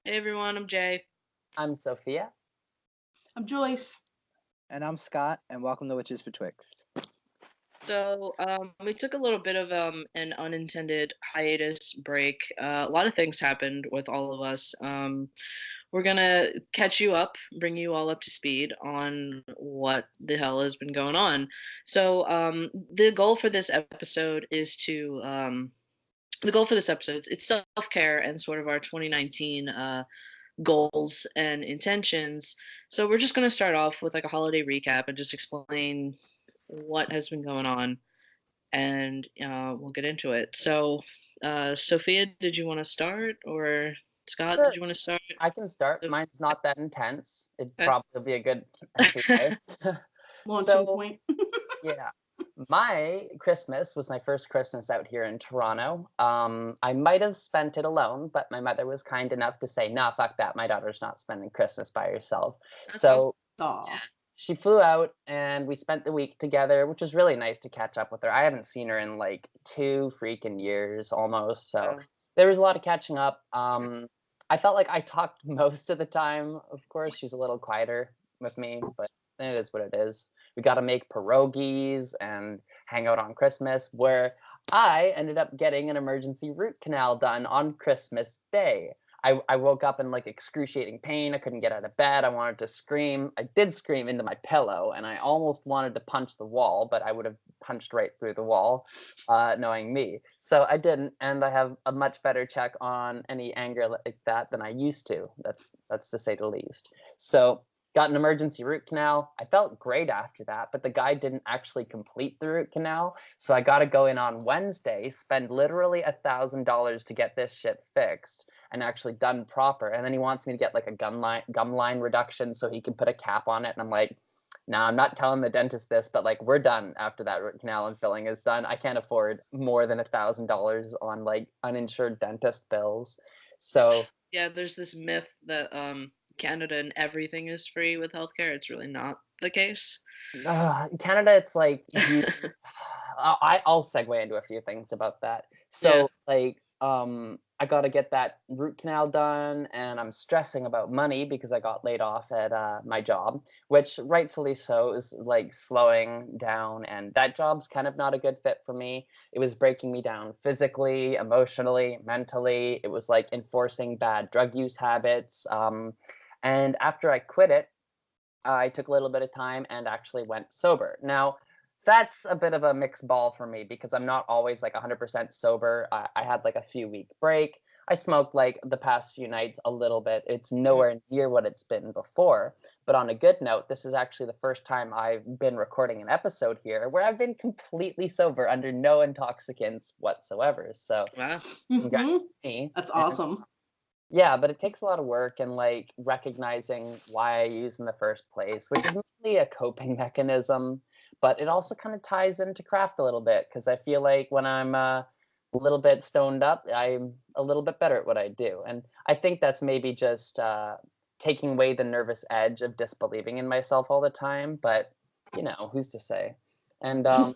Hey everyone, I'm Jay. I'm Sophia. I'm Joyce. And I'm Scott, and welcome to Witches Betwixt. So we took a little bit of an unintended hiatus break. A lot of things happened with all of us. We're gonna catch you up, bring you all up to speed on what the hell has been going on. So the goal for this episode is to the goal for this episode it's self-care and sort of our 2019 goals and intentions. So we're just going to start off with like a holiday recap and just explain what has been going on, and we'll get into it. So, Sophia, did you want to start, or Scott, Sure, did you want to start? I can start. Mine's not that intense. It'd Okay. probably be a good entry way. Launching So, point. yeah. My Christmas was my first Christmas out here in Toronto. I might have spent it alone, but my mother was kind enough to say, "Nah, fuck that. My daughter's not spending Christmas by herself." That's awesome. So Aw. she flew out and we spent the week together, which was really nice to catch up with her. I haven't seen her in like 2 freaking years almost. So there was a lot of catching up. I felt like I talked most of the time. Of course, she's a little quieter with me, but it is what it is. We got to make pierogies and hang out on Christmas, where I ended up getting an emergency root canal done on Christmas Day. I woke up in like excruciating pain. I couldn't get out of bed. I wanted to scream. I did scream into my pillow, and I almost wanted to punch the wall, but I would have punched right through the wall, knowing me. So I didn't, and I have a much better check on any anger like that than I used to. That's to say the least. So got an emergency root canal. I felt great after that, but the guy didn't actually complete the root canal. So I got to go in on Wednesday, spend literally $1,000 to get this shit fixed and actually done proper. And then he wants me to get like a gum line reduction so he can put a cap on it. And I'm like, nah, I'm not telling the dentist this, but like we're done after that root canal and filling is done. I can't afford more than $1,000 on like uninsured dentist bills. So Yeah, there's this myth that Canada and everything is free with healthcare. It's really not the case. Canada, it's like you. I'll segue into a few things about that. So like I got to get that root canal done, and I'm stressing about money because I got laid off at my job, which rightfully so is like slowing down, and that job's kind of not a good fit for me. It was breaking me down physically, emotionally, mentally. It was like enforcing bad drug use habits. And after I quit it, I took a little bit of time and actually went sober. Now, that's a bit of a mixed ball for me because I'm not always like 100% sober. I had like a few week break. I smoked like the past few nights a little bit. It's nowhere near what it's been before. But on a good note, this is actually the first time I've been recording an episode here where I've been completely sober under no intoxicants whatsoever. So, Wow. congrats to me. That's And awesome. yeah, but it takes a lot of work and like recognizing why I use in the first place, which is mainly a coping mechanism, but it also kind of ties into craft a little bit because I feel like when I'm a little bit stoned up, I'm a little bit better at what I do. And I think that's maybe just taking away the nervous edge of disbelieving in myself all the time, but you know, who's to say? And I've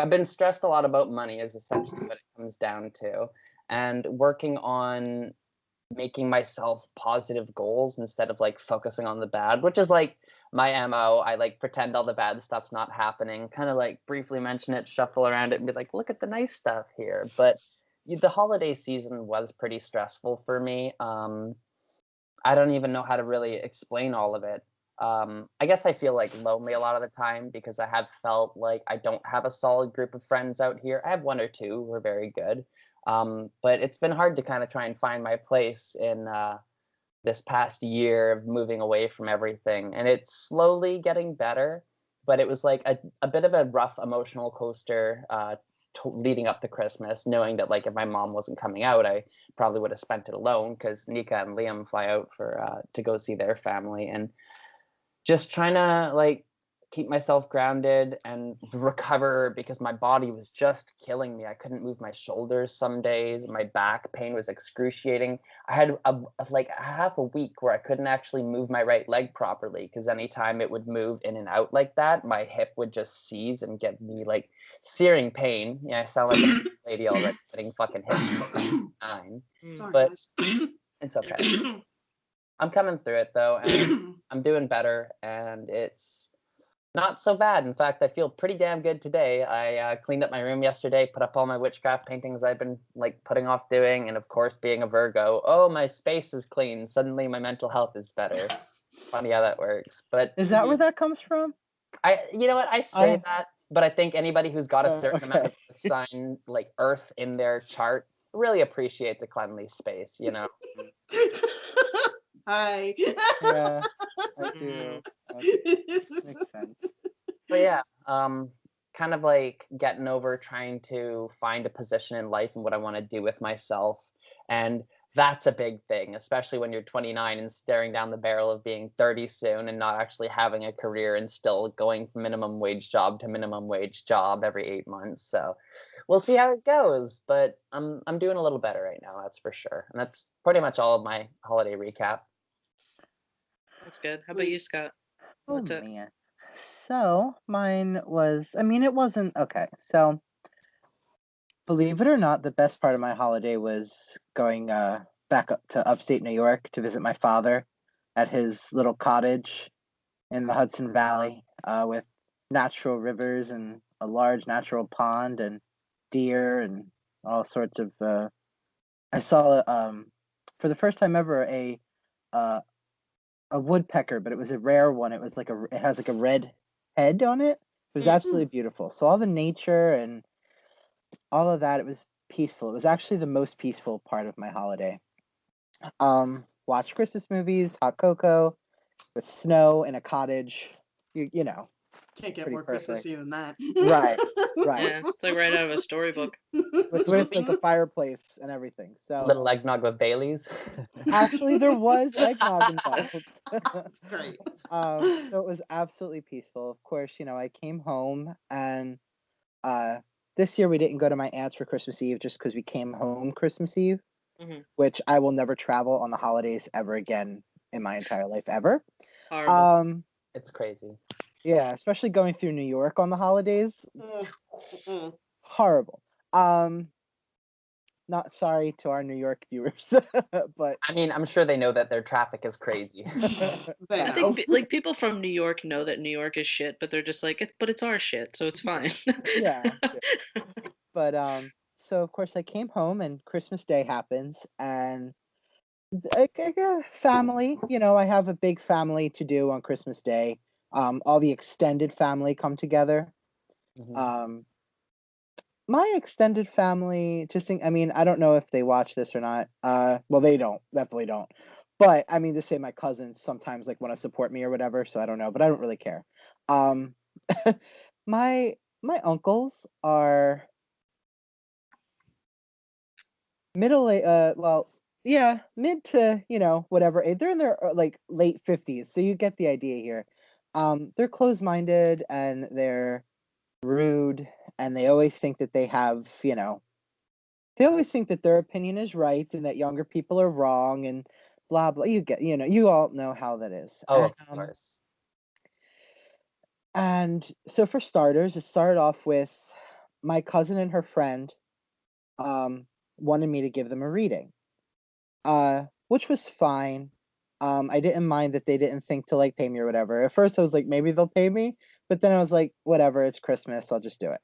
been stressed a lot about money is essentially what it comes down to, and working on making myself positive goals instead of like focusing on the bad, which is like my MO. I like pretend all the bad stuff's not happening, kind of like briefly mention it, shuffle around it, and be like, look at the nice stuff here. But the holiday season was pretty stressful for me. I don't even know how to really explain all of it. I guess I feel like lonely a lot of the time because I have felt like I don't have a solid group of friends out here. I have one or two who are very good. But it's been hard to kind of try and find my place in this past year of moving away from everything. And it's slowly getting better, but it was like a bit of a rough emotional coaster leading up to Christmas, knowing that like if my mom wasn't coming out, I probably would have spent it alone because Nika and Liam fly out for to go see their family, and just trying to like keep myself grounded and recover because my body was just killing me. I couldn't move my shoulders some days. My back pain was excruciating. I had like half a week where I couldn't actually move my right leg properly because anytime it would move in and out like that, my hip would just seize and get me like searing pain. Yeah, I sound like a lady already getting fucking hit. Sorry, But guys. It's okay. I'm coming through it though, and I'm doing better, and it's not so bad. In fact, I feel pretty damn good today. I cleaned up my room yesterday, put up all my witchcraft paintings I've been like putting off doing, and of course, being a Virgo, oh, my space is clean. Suddenly, my mental health is better. Funny how that works, but Is that where that comes from? you know what, I say that, but I think anybody who's got a certain amount of sign like Earth in their chart really appreciates a cleanly space, you know. Hi. Yeah, I do. Makes sense. But yeah, kind of like getting over trying to find a position in life and what I want to do with myself. And that's a big thing, especially when you're 29 and staring down the barrel of being 30 soon and not actually having a career and still going from minimum wage job to minimum wage job every 8 months. So we'll see how it goes, but I'm doing a little better right now, that's for sure. And that's pretty much all of my holiday recap. That's good. How about you, Scott? Oh What's it? man. So mine was, I mean, it wasn't okay. So believe it or not, the best part of my holiday was going back up to upstate New York to visit my father at his little cottage in the Hudson Valley with natural rivers and a large natural pond and deer and all sorts of. I saw for the first time ever uh, a woodpecker, but it was a rare one. It was like it has like a red head on it. It was absolutely beautiful. So all the nature and all of that, it was peaceful. It was actually the most peaceful part of my holiday. Watched Christmas movies, hot cocoa, with snow in a cottage. You know, Can't get pretty more perfect. Christmassy than that. Right. Yeah, it's like right out of a storybook. with like a fireplace and everything. So Little eggnog with Baileys. actually, there was eggnog involved. That's great. So it was absolutely peaceful. Of course, I came home and this year we didn't go to my aunt's for Christmas Eve just because we came home Christmas Eve, which I will never travel on the holidays ever again in my entire life ever. Horrible. It's crazy. Yeah, especially going through New York on the holidays. Horrible. Not sorry to our New York viewers, but I mean, I'm sure they know that their traffic is crazy. I think like people from New York know that New York is shit, but they're just like, but it's our shit, so it's fine. yeah. But so of course I came home and Christmas Day happens and family, I have a big family to do on Christmas Day. All the extended family come together. My extended family, I mean, I don't know if they watch this or not. Well, they don't, definitely don't. But I mean, to say my cousins sometimes like want to support me or whatever, so I don't know, but I don't really care. My uncles are mid to, whatever age. They're in their like late 50s, so you get the idea here. They're closed-minded and they're rude, and they always think that they have, they always think that their opinion is right and that younger people are wrong and blah blah. You all know how that is. Oh, of course. And so for starters, it started off with my cousin and her friend wanted me to give them a reading, which was fine. I didn't mind that they didn't think to like pay me or whatever. At first I was like, maybe they'll pay me, but then I was like, whatever, it's Christmas, I'll just do it.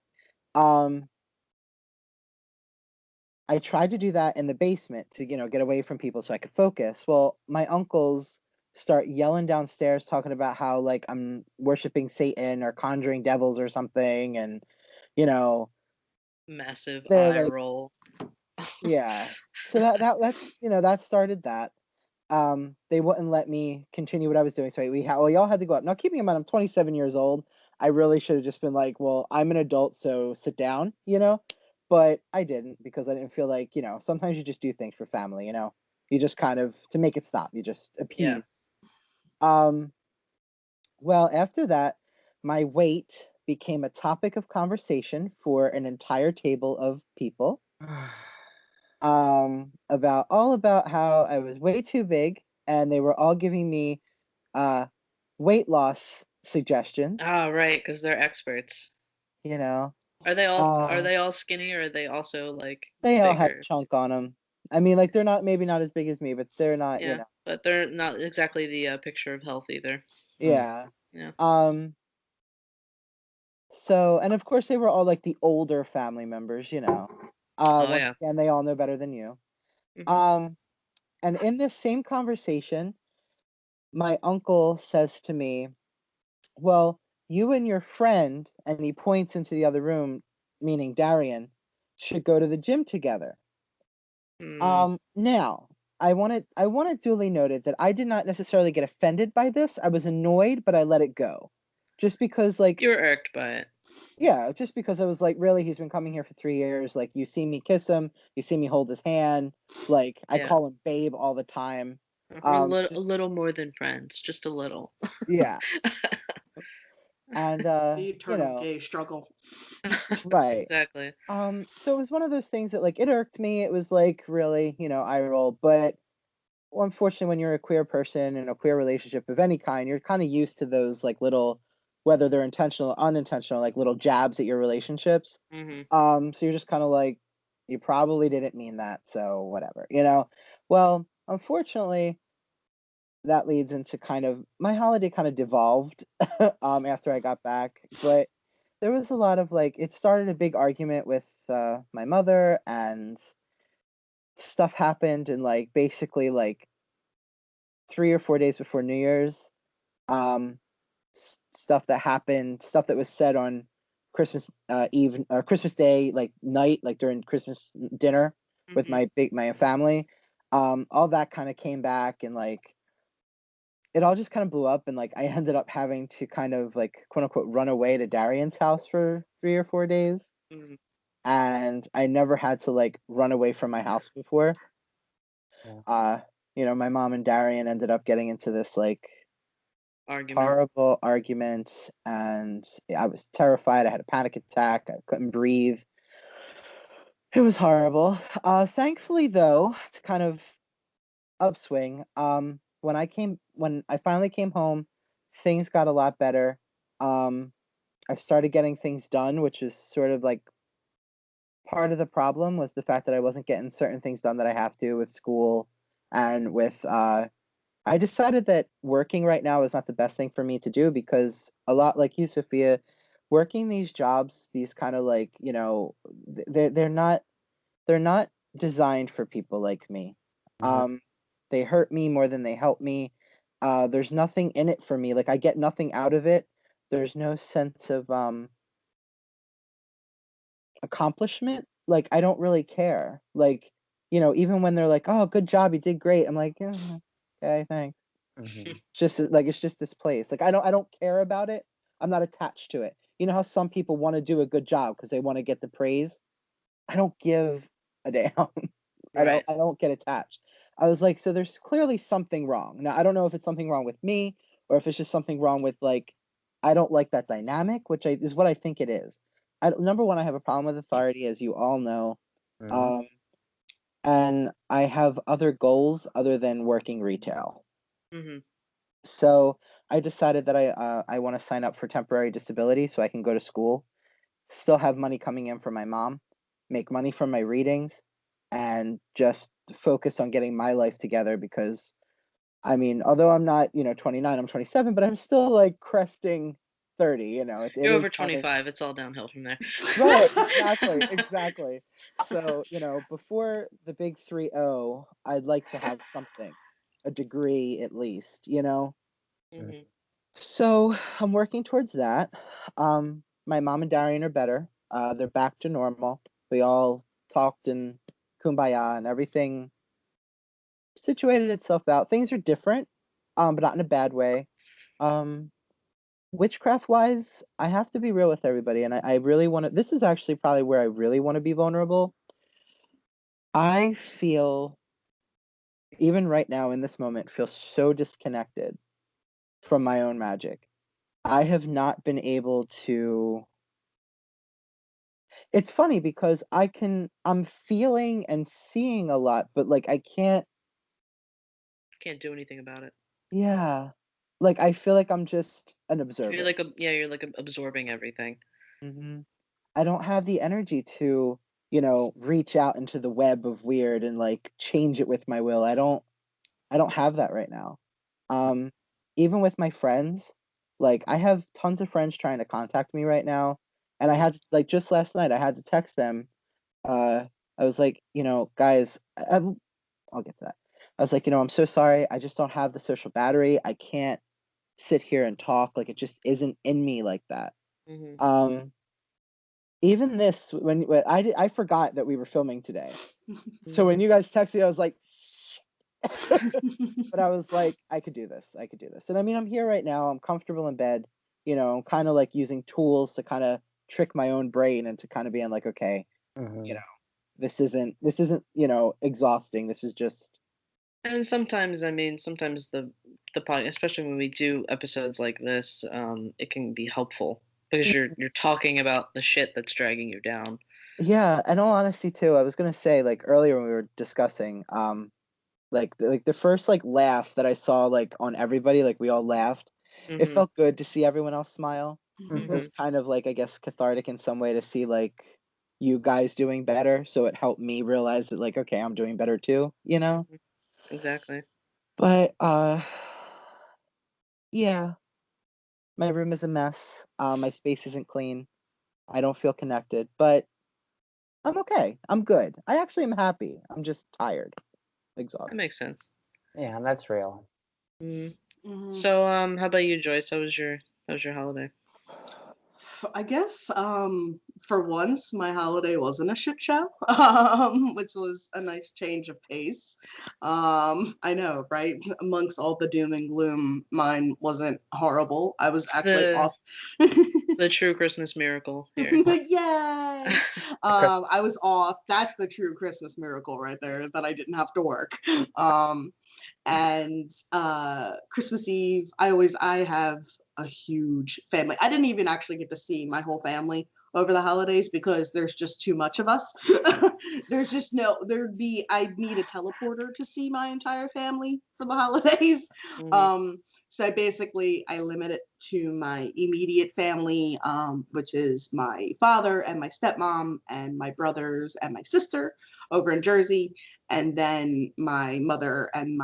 I tried to do that in the basement to, get away from people so I could focus. Well, my uncles start yelling downstairs talking about how like I'm worshiping Satan or conjuring devils or something, and Massive they're eye like, roll. yeah. So that's that started that. They wouldn't let me continue what I was doing, so we all had to go up. Now, keeping in mind, I'm 27 years old. I really should have just been like, well, I'm an adult, so sit down, but I didn't because I didn't feel like, sometimes you just do things for family, you just kind of, to make it stop, you just appease. Well, after that, my weight became a topic of conversation for an entire table of people. About how I was way too big, and they were all giving me weight loss suggestions. Oh, right, because they're experts. Are they all skinny, or are they also like they all bigger? had chunk on them, I mean, like they're not maybe not as big as me, but they're not, you Yeah, know. but they're not exactly the picture of health either. Yeah. Yeah. So, and of course they were all like the older family members, you know. Oh Once yeah. again, they all know better than you. Mhm. And in this same conversation, my uncle says to me, "Well, you and your friend," and he points into the other room, meaning Darian, "should go to the gym together." Mm. Now, I want it duly noted that I did not necessarily get offended by this. I was annoyed, but I let it go. Just because like You were irked by it. yeah, just because I was like, really, he's been coming here for 3 years. Like, you see me kiss him, you see me hold his hand. Like, I Yeah. call him babe all the time. We're a Just little more than friends, just a little. yeah, and The you eternal know, gay struggle. right. Exactly. So it was one of those things that like it irked me. It was like really, you know, eye roll. But well, unfortunately, when you're a queer person in a queer relationship of any kind, you're kind of used to those like little, whether they're intentional or unintentional, like little jabs at your relationships. Mhm. So you're just kind of like, you probably didn't mean that, so whatever, you know. Well, unfortunately, that leads into kind of my holiday kind of devolved after I got back, but there was a lot of like it started a big argument with my mother and stuff happened and like basically like 3 or 4 days before New Year's, um, stuff that happened, stuff that was said on Christmas Eve or Christmas Day, like night, like during Christmas dinner with Mhm. my family. All that kind of came back and like it all just kind of blew up and like I ended up having to kind of like quote unquote run away to Darian's house for 3 or 4 days. Mhm. And I never had to like run away from my house before. Yeah. Uh, my mom and Darian ended up getting into this like Argument. horrible argument and I was terrified. I had a panic attack. I couldn't breathe. It was horrible. Thankfully though, to kind of upswing, when I finally came home, things got a lot better. Um, I started getting things done, which is sort of like part of the problem was the fact that I wasn't getting certain things done that I have to with school and with I decided that working right now is not the best thing for me to do because a lot like you, Sophia, working these jobs, these kind of like, they're not designed for people like me. Mhm. They hurt me more than they help me. There's nothing in it for me. Like I get nothing out of it. There's no sense of accomplishment. Like I don't really care. Like, even when they're like, "Oh, good job, you did great." I'm like, "Yeah, okay, thanks." Mhm. It's just this place. Like I don't care about it. I'm not attached to it. You know how some people want to do a good job because they want to get the praise? I don't give a damn. I don't Right. I don't get attached. I was like, so there's clearly something wrong. Now I don't know if it's something wrong with me or if it's just something wrong with like I don't like that dynamic, is what I think it is. Number one, I have a problem with authority, as you all know. Mhm. Um, and I have other goals other than working retail. Mhm. So I decided that I want to sign up for temporary disability so I can go to school, still have money coming in from my mom, make money from my readings, and just focus on getting my life together because I mean, although I'm not, 29, I'm 27, but I'm still like cresting 30, it You're is over kind of 25. It's all downhill from there. right, exactly, exactly. So, before the big 3-0, I'd like to have something, a degree at least. Mhm. So I'm working towards that. My mom and Darian are better. They're back to normal. We all talked and kumbaya and everything situated itself out. Things are different, but not in a bad way. Um, Witchcraft wise, I have to be real with everybody, and I really want to. This is actually probably where I really want to be vulnerable. I feel, even right now in this moment, feel so disconnected from my own magic. I have not been able to. It's funny because I'm feeling and seeing a lot, but like I can't, Can't do anything about it. yeah. Like I feel like I'm just an You're observer. like absorbing everything. hmm I don't have the energy to. reach out into the web of weird and like change it with my will. I don't have that right now. Even with my friends, like I have tons of friends trying to contact me right now, and I had to, like just last night I had to text them. I was like, guys, I'll get to that. I was like, I'm so sorry. I just don't have the social battery. I can't sit here and talk. Like it just isn't in me like that. Mm-hmm. Even this when I forgot that we were filming today. So when you guys texted me, I was like, but I was like, I could do this. And I mean, I'm here right now. I'm comfortable in bed. I'm kind of like using tools to kind of trick my own brain into kind of being like, okay, this isn't exhausting. This is just. And sometimes, I mean, sometimes the podcast, especially when we do episodes like this, it can be helpful because you're talking about the shit that's dragging you down. Yeah, in all honesty too, I was gonna say like earlier when we were discussing, like the first like laugh that I saw like on everybody, like we all laughed. It felt good to see everyone else smile. It was kind of like I guess cathartic in some way to see like you guys doing better. So it helped me realize that like okay, I'm doing better too. Exactly. But yeah, my room is a mess. My space isn't clean. I don't feel connected, but I'm okay. I'm good. I actually am happy. I'm just tired, exhausted. That makes sense. Yeah, that's real. So, how about you, Joyce? How was your holiday? I guess for once my holiday wasn't a shit show, which was a nice change of pace. I know, right? Amongst all the doom and gloom, mine wasn't horrible. I was actually off. The true Christmas miracle here. Yay! I was off. That's the true Christmas miracle right there, is that I didn't have to work. And Christmas Eve, I have a huge family. I didn't even actually get to see my whole family over the holidays because there's just too much of us. I'd need a teleporter to see my entire family for the holidays. So I limit it to my immediate family, which is my father and my stepmom and my brothers and my sister over in Jersey, and then my mother and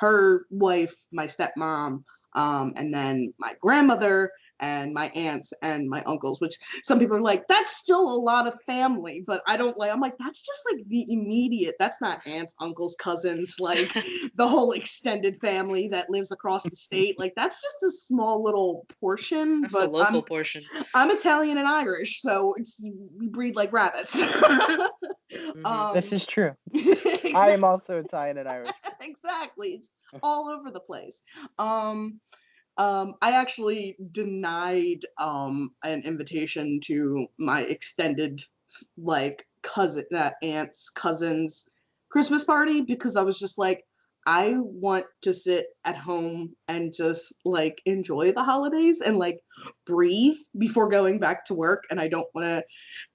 her wife, my stepmom, and then my grandmother and my aunts and my uncles, which some people are like, that's still a lot of family, but I don't like, I'm like, that's just like the immediate, that's not aunts, uncles, cousins, like the whole extended family that lives across the state. Like that's just a small little portion. That's but a local portion. I'm Italian and Irish, so we breed like rabbits. This is true. Exactly. I am also Italian and Irish. Exactly. It's all over the place. I actually denied an invitation to my extended aunt's cousin's Christmas party because I was just like, I want to sit at home and just like enjoy the holidays and like breathe before going back to work. And I don't want to,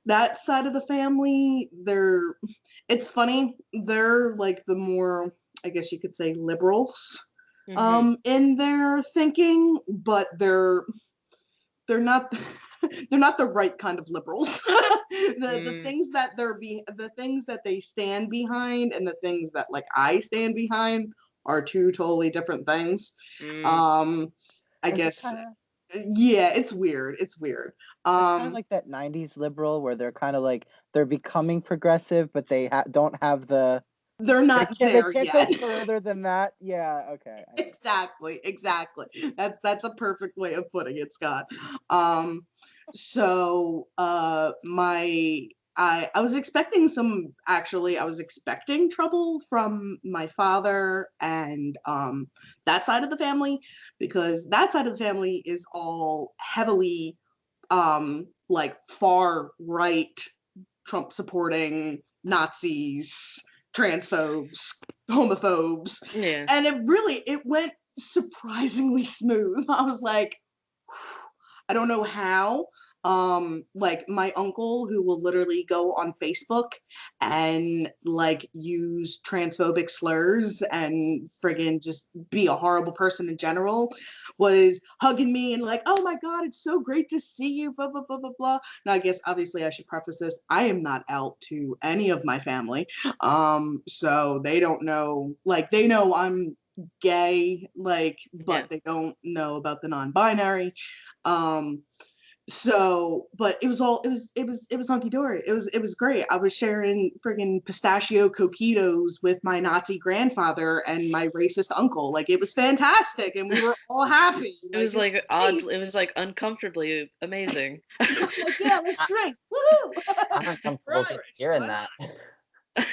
that side of the family, it's funny, they're like the more, I guess you could say, liberals in their thinking, but they're not they're not the right kind of liberals. The things that the things that they stand behind and the things that like I stand behind are two totally different things. I guess yeah, it's weird. It's kind of like that 90s liberal where they're kind of like they're becoming progressive, but they don't have the. They're not there they yet. Go further than that. Yeah. Okay. Exactly. That's a perfect way of putting it, Scott. So I was expecting I was expecting trouble from my father and that side of the family, because that side of the family is all heavily like far right, Trump supporting Nazis, transphobes, homophobes. Yeah. And it went surprisingly smooth. I was like, I don't know how. Like my uncle, who will literally go on Facebook and like use transphobic slurs and friggin' just be a horrible person in general, was hugging me and like, oh my God, it's so great to see you, blah, blah, blah, blah, blah. Now, I guess obviously I should preface this. I am not out to any of my family. So they don't know, like they know I'm gay, like, but they don't know about the non-binary. So, but it was hunky-dory. It was great. I was sharing friggin' pistachio coquitos with my Nazi grandfather and my racist uncle. Like, it was fantastic, and we were all happy. It was like odd. It was like uncomfortably amazing. Like, yeah, let's drink. Woohoo! I'm uncomfortable just hearing that.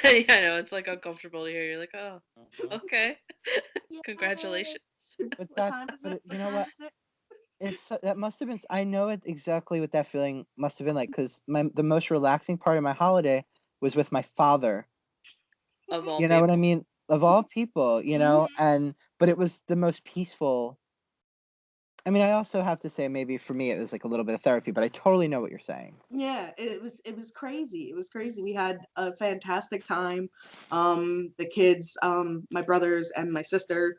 Yeah, I know, it's like uncomfortable to hear. You're like, oh, okay. Congratulations. But you know what? That must have been. I know it exactly what that feeling must have been like, because the most relaxing part of my holiday was with my father. Of all you know what I mean? Of all people, you know, but it was the most peaceful. I mean, I also have to say, maybe for me, it was like a little bit of therapy, but I totally know what you're saying. Yeah, it was crazy. It was crazy. We had a fantastic time. The kids, my brothers and my sister,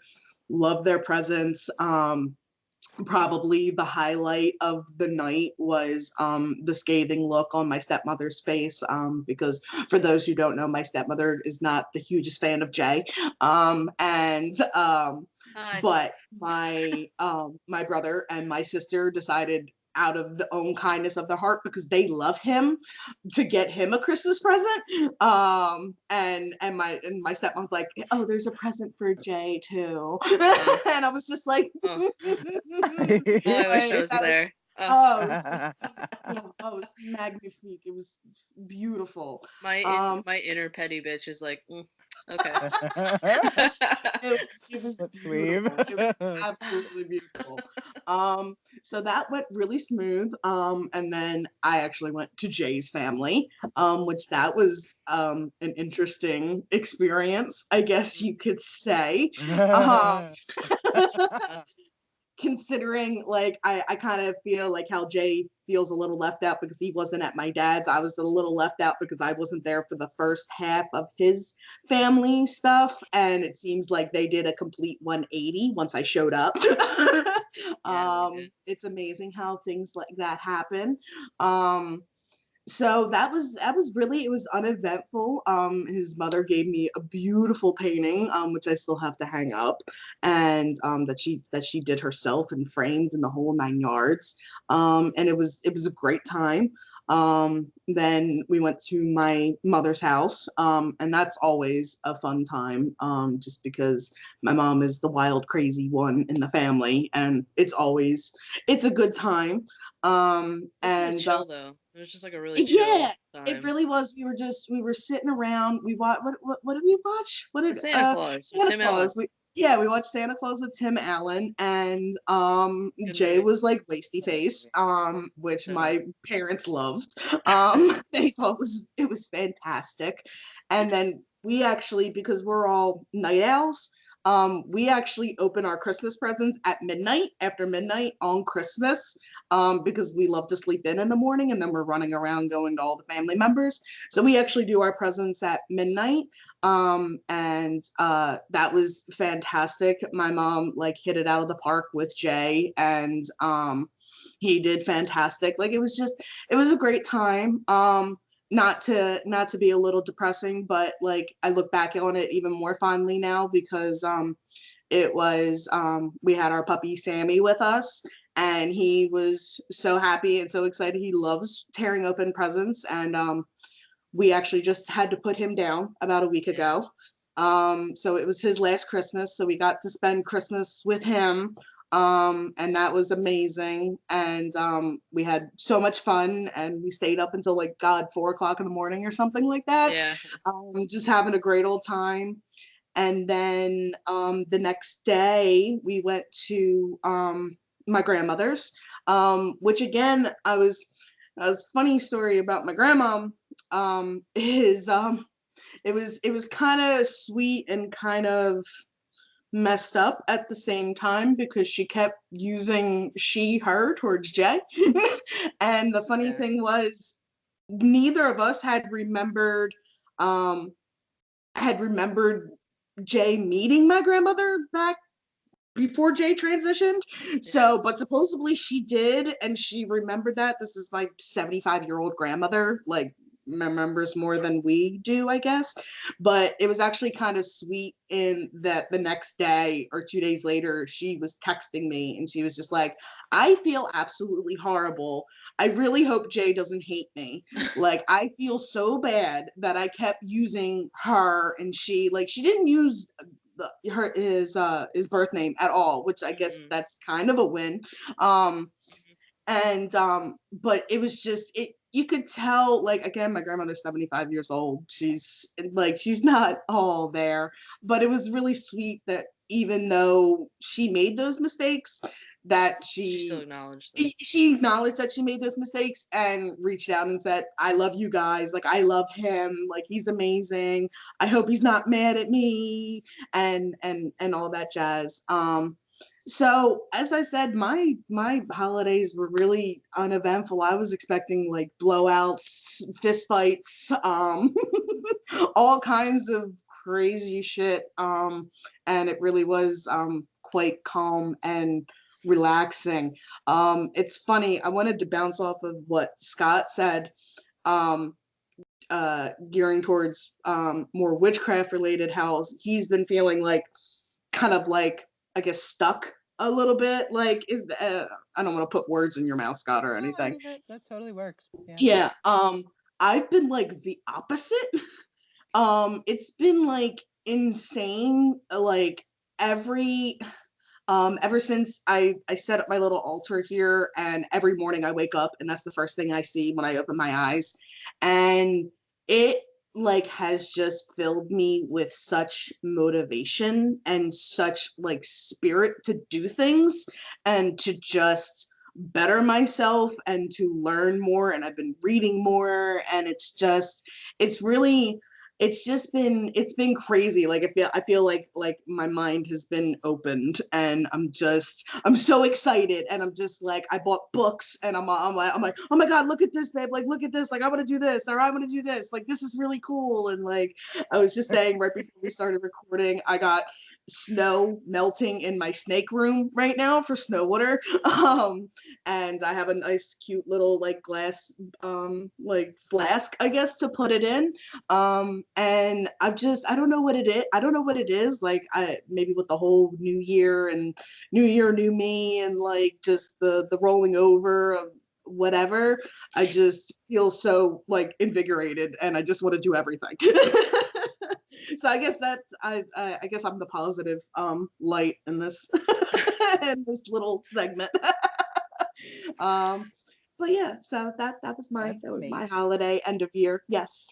loved their presents. Probably the highlight of the night was the scathing look on my stepmother's face, because for those who don't know, my stepmother is not the hugest fan of Jay. But my brother and my sister decided, out of the own kindness of their heart, because they love him, to get him a Christmas present. And my stepmom was like, oh, there's a present for Jay too. And I was just like, oh, I wish I was there. it was magnifique. It was beautiful. My inner petty bitch is like, okay. It was beautiful. It was absolutely beautiful. So that went really smooth. And then I actually went to Jay's family, which that was an interesting experience, I guess you could say. Considering, like, I kind of feel like how Jay feels a little left out because he wasn't at my dad's. I was a little left out because I wasn't there for the first half of his family stuff, and it seems like they did a complete 180 once I showed up. It's amazing how things like that happen. So that was really, it was uneventful. His mother gave me a beautiful painting, which I still have to hang up, and that she did herself and framed in the whole 9 yards. And it was a great time. Then we went to my mother's house, and that's always a fun time, just because my mom is the wild, crazy one in the family, and it's a good time. And chill though. It was just like a really chill time. It really was. We were sitting around. We watched what did we watch? What did Santa Claus? Santa Claus. We watched Santa Claus with Tim Allen, and Jay was like wasty face, which my parents loved. They thought it was fantastic. And then we actually, because we're all night owls, we actually open our Christmas presents at midnight, after midnight on Christmas, because we love to sleep in the morning, and then we're running around going to all the family members. So we actually do our presents at midnight, and that was fantastic. My mom like hit it out of the park with Jay, and he did fantastic. Like, it was a great time. Not to be a little depressing, but like I look back on it even more fondly now, because it was we had our puppy Sammy with us, and he was so happy and so excited. He loves tearing open presents, and we actually just had to put him down about a week ago. So it was his last Christmas, so we got to spend Christmas with him. And that was amazing, and we had so much fun, and we stayed up until like 4 o'clock in the morning or something like that. Just having a great old time. And then the next day we went to my grandmother's, which again, I was funny story about my grandma, is it was kind of sweet and kind of messed up at the same time because she kept using she, her towards Jay. And the funny thing was, neither of us had remembered Jay meeting my grandmother back before Jay transitioned. So, but supposedly she did, and she remembered that. This is my 75-year-old grandmother, like, remembers more than we do, I guess. But it was actually kind of sweet in that the next day or 2 days later, she was texting me and she was just like, I feel absolutely horrible. I really hope Jay doesn't hate me. Like, I feel so bad that I kept using her and she. Like, she didn't use his birth name at all, which I guess that's kind of a win. But it was just, you could tell, like, again, my grandmother's 75 years old. She's not all there, but it was really sweet that even though she made those mistakes, that She still acknowledged them. she acknowledged that she made those mistakes and reached out and said, I love you guys. Like, I love him. Like, he's amazing. I hope he's not mad at me, and all that jazz. So as I said, my holidays were really uneventful. I was expecting like blowouts, fistfights, all kinds of crazy shit. And it really was quite calm and relaxing. It's funny, I wanted to bounce off of what Scott said, gearing towards more witchcraft related, how he's been feeling like kind of like, I guess, stuck a little bit. Like, I don't want to put words in your mouth, Scott, or anything. No, that totally works. Yeah. I've been like the opposite. It's been like insane. Like ever since I set up my little altar here, and every morning I wake up and that's the first thing I see when I open my eyes, and it like has just filled me with such motivation and such like spirit to do things and to just better myself and to learn more. And I've been reading more, and it's been crazy. Like, I feel like my mind has been opened, and I'm so excited, and I'm just like, I bought books, and I'm like, oh my God, look at this, babe, like, look at this, like, I want to do this, or I want to do this, like, this is really cool. And like, I was just saying right before we started recording, I got snow melting in my snake room right now for snow water. And I have a nice cute little like glass like flask, I guess, to put it in. And I don't know what it is. Like, maybe with the whole new year and new year, new me, and like just the rolling over of whatever, I just feel so like invigorated, and I just want to do everything. So I guess I guess I'm the positive light in this in this little segment. But yeah, so that was my holiday, end of year. Yes.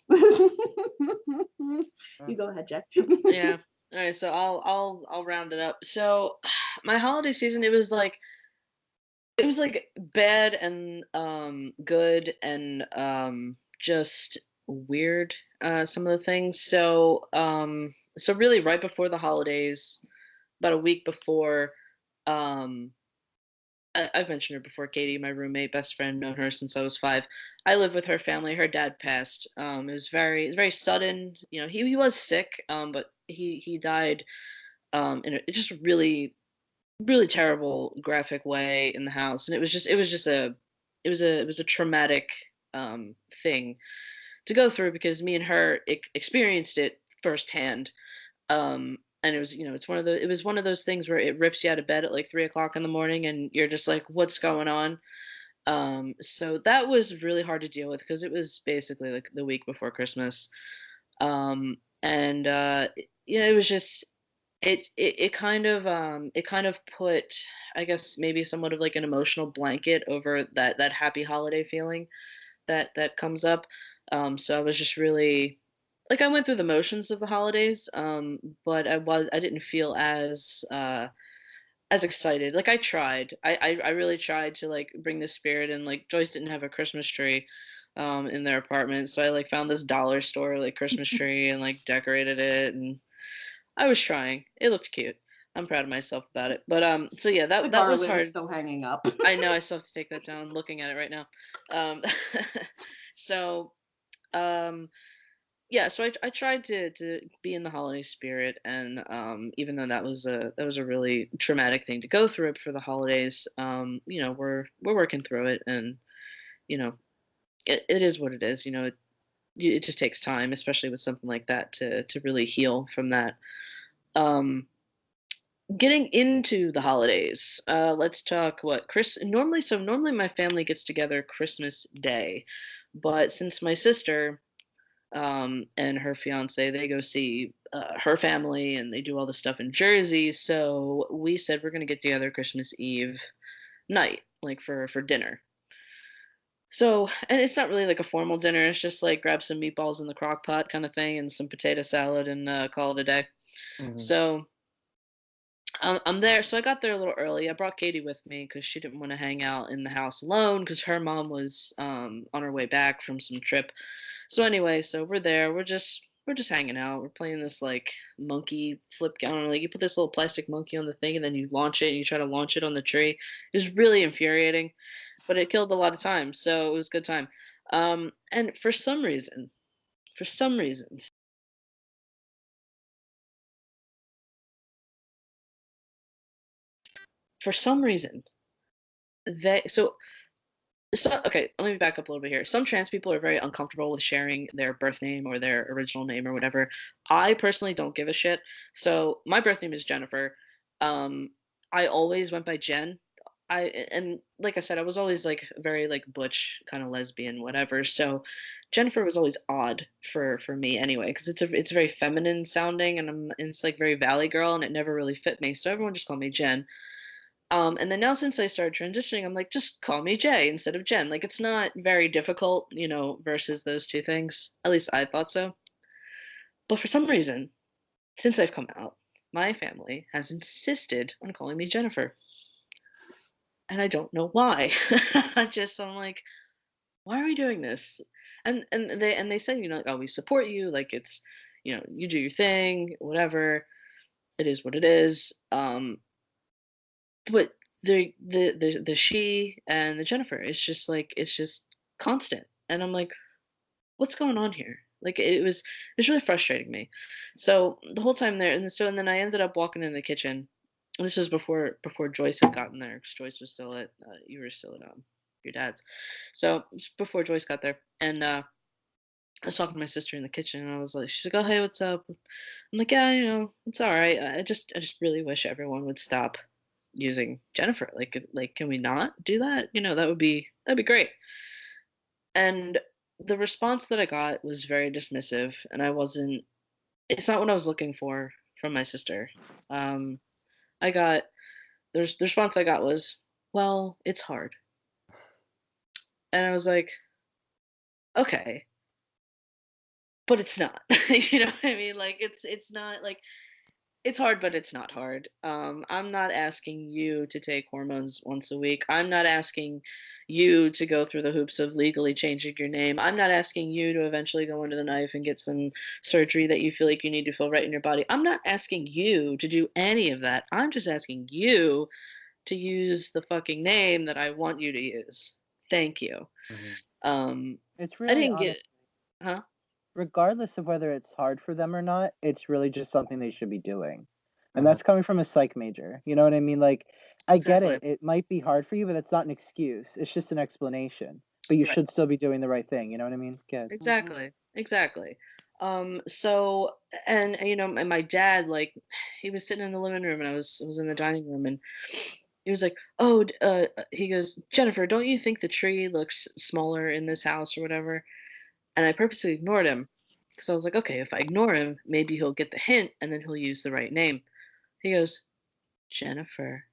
You go ahead, Jack. Yeah. All right, so I'll round it up. So my holiday season, it was like bad and good and just weird, some of the things. So really right before the holidays, about a week before, I've mentioned her before, Katie, my roommate, best friend, known her since I was 5. I live with her family. Her dad passed. It was very sudden. You know, he was sick, but he died in a just really terrible, graphic way in the house, and it was a traumatic thing to go through, because me and her experienced it firsthand. And it was, it was one of those things where it rips you out of bed at like 3 o'clock in the morning, and you're just like, what's going on? So that was really hard to deal with, because it was basically like the week before Christmas. It was just, it kind of put, I guess, maybe somewhat of like an emotional blanket over that happy holiday feeling that comes up. So I was just really, like, I went through the motions of the holidays, but I didn't feel as excited. Like, I tried. I really tried to like bring the spirit in. Like, Joyce didn't have a Christmas tree in their apartment, so I like found this dollar store like Christmas tree and like decorated it, and I was trying. It looked cute. I'm proud of myself about it. But so yeah, The that was garland is hard. still hanging up. I know I still have to take that down. Looking at it right now. Um, so yeah, so I tried to be in the holiday spirit, and even though that was a really traumatic thing to go through for the holidays, you know, we're working through it, and you know, it is what it is. You know, it just takes time, especially with something like that, to really heal from that. Um, Getting into the holidays, let's talk what Chris normally. So normally my family gets together Christmas Day, but since my sister and her fiance, they go see her family and they do all the stuff in Jersey. So we said we're gonna get together Christmas Eve night, like for dinner. So, and it's not really like a formal dinner. It's just like grab some meatballs in the crock pot kind of thing and some potato salad and call it a day. Hmm. So I'm there. So I got there a little early. I brought Katie with me because she didn't want to hang out in the house alone because her mom was on her way back from some trip. So anyway, so we're there. We're just hanging out. We're playing this like monkey flip. I don't know, like you put this little plastic monkey on the thing and then you launch it and you try to launch it on the tree. It was really infuriating, but it killed a lot of time. So it was a good time. And for some reason, for some reason, they so okay, let me back up a little bit here. Some trans people are very uncomfortable with sharing their birth name or their original name or whatever. I personally don't give a shit. So my birth name is Jennifer. I always went by Jen. And like I said, I was always like very like butch kind of lesbian whatever. So Jennifer was always odd for me anyway because it's very feminine sounding and it's like very valley girl and it never really fit me. So everyone just called me Jen. And then now since I started transitioning, I'm like, just call me Jay instead of Jen. Like it's not very difficult, you know, versus those two things. At least I thought so. But for some reason, since I've come out, my family has insisted on calling me Jennifer. And I don't know why. I'm like, why are we doing this? And they said, you know, like, oh, we support you, like it's, you know, you do your thing, whatever. It is what it is. But the she and the Jennifer, it's just constant. And I'm like, what's going on here? Like it's really frustrating me. So the whole time there, and then I ended up walking in the kitchen. This was before Joyce had gotten there, because Joyce was still at you were still at your dad's. So just before Joyce got there, and I was talking to my sister in the kitchen, and I was like, she's like, "Oh hey, what's up?" I'm like, "Yeah, you know, it's all right. I just really wish everyone would stop using Jennifer. Like, can we not do that? You know, that'd be great." And the response that I got was very dismissive, and I wasn't. It's not what I was looking for from my sister. Um, I got the response I got was, "Well, it's hard," and I was like, "Okay, but it's not." You know what I mean? Like, it's not like it's hard, but it's not hard. I'm not asking you to take hormones once a week. I'm not asking you to go through the hoops of legally changing your name. I'm not asking you to eventually go under the knife and get some surgery that you feel like you need to feel right in your body. I'm not asking you to do any of that. I'm just asking you to use the fucking name that I want you to use. Thank you. Hmm. It's I really didn't honest. get, huh? Regardless of whether it's hard for them or not, it's really just something they should be doing. And Hmm. that's coming from a psych major. You know what I mean? Like, I get Exactly. it. It might be hard for you, but that's not an excuse. It's just an explanation. But you Right. should still be doing the right thing. You know what I mean? Good. Exactly. Exactly. So and you know, and my dad like he was sitting in the living room and I was in the dining room and he was like, "Oh, he goes, Jennifer, don't you think the tree looks smaller in this house or whatever?" And I purposely ignored him because I was like, "Okay, if I ignore him, maybe he'll get the hint and then he'll use the right name." He goes, "Jennifer,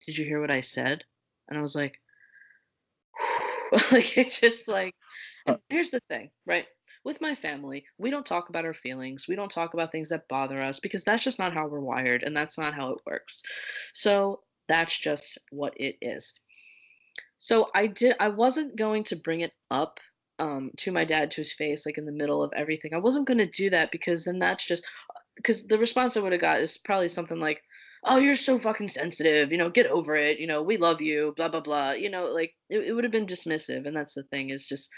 did you hear what I said?" And I was like, like it's just like Huh. and here's the thing, right? With my family, we don't talk about our feelings. We don't talk about things that bother us because that's just not how we're wired and that's not how it works. So that's just what it is. So I wasn't going to bring it up to my dad to his face like in the middle of everything. I wasn't going to do that because then that's just because the response I would have got is probably something like, "Oh, you're so fucking sensitive, get over it, we love you, blah blah blah," like it would have been dismissive, and that's the thing is just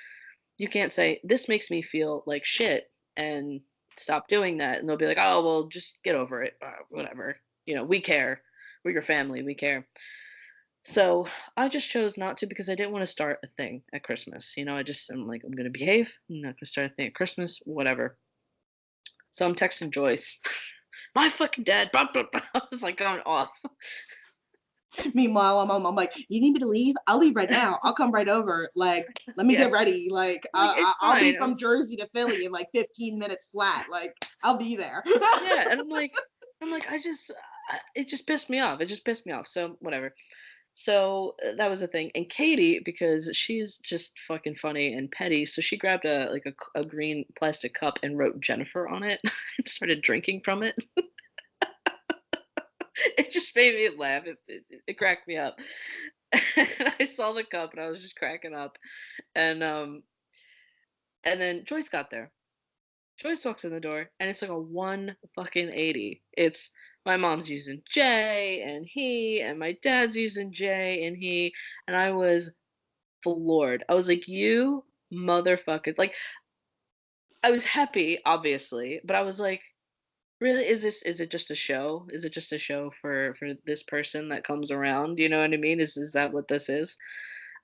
you can't say this makes me feel like shit and stop doing that, and they'll be like, "Oh, well, just get over it, whatever, we care, we're your family, we care." So I just chose not to because I didn't want to start a thing at Christmas. I'm like, I'm gonna behave. I'm not gonna start a thing at Christmas, whatever. So I'm texting Joyce, my fucking dad, blah, blah, blah. I was like going off. Meanwhile, I'm like, you need me to leave? I'll leave right now. I'll come right over. Like, let me Yeah. get ready. Like, It's I'll be fine. from Jersey to Philly in like 15 minutes flat. Like, I'll be there. Yeah, and I'm like, it just pissed me off. It just pissed me off. So whatever. So that was the thing. And Katie, because she's just fucking funny and petty, so she grabbed a green plastic cup and wrote Jennifer on it and started drinking from it. It just made me laugh. It cracked me up. And I saw the cup and I was just cracking up. And then Joyce got there. Joyce walks in the door and it's like a 180. It's my mom's using J and he, and my dad's using J and he, and I was floored. I was like, you motherfucker. Like, I was happy, obviously, but I was like, really, is it just a show? Is it just a show for this person that comes around? You know what I mean? Is that what this is?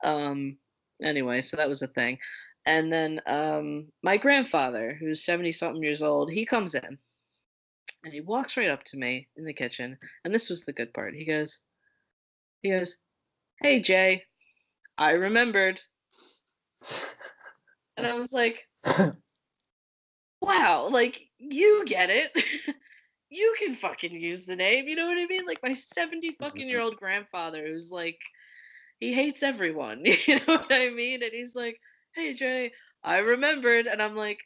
Um anyway, so that was a thing. And then my grandfather, who's 70 something years old, he comes in and he walks right up to me in the kitchen. And this was the good part. He goes, "Hey Jay, I remembered." And I was like, wow, like you get it. You can fucking use the name, you know what I mean? Like my 70 fucking year old grandfather who's like he hates everyone, you know what I mean? And he's like, "Hey Jay, I remembered." And I'm like,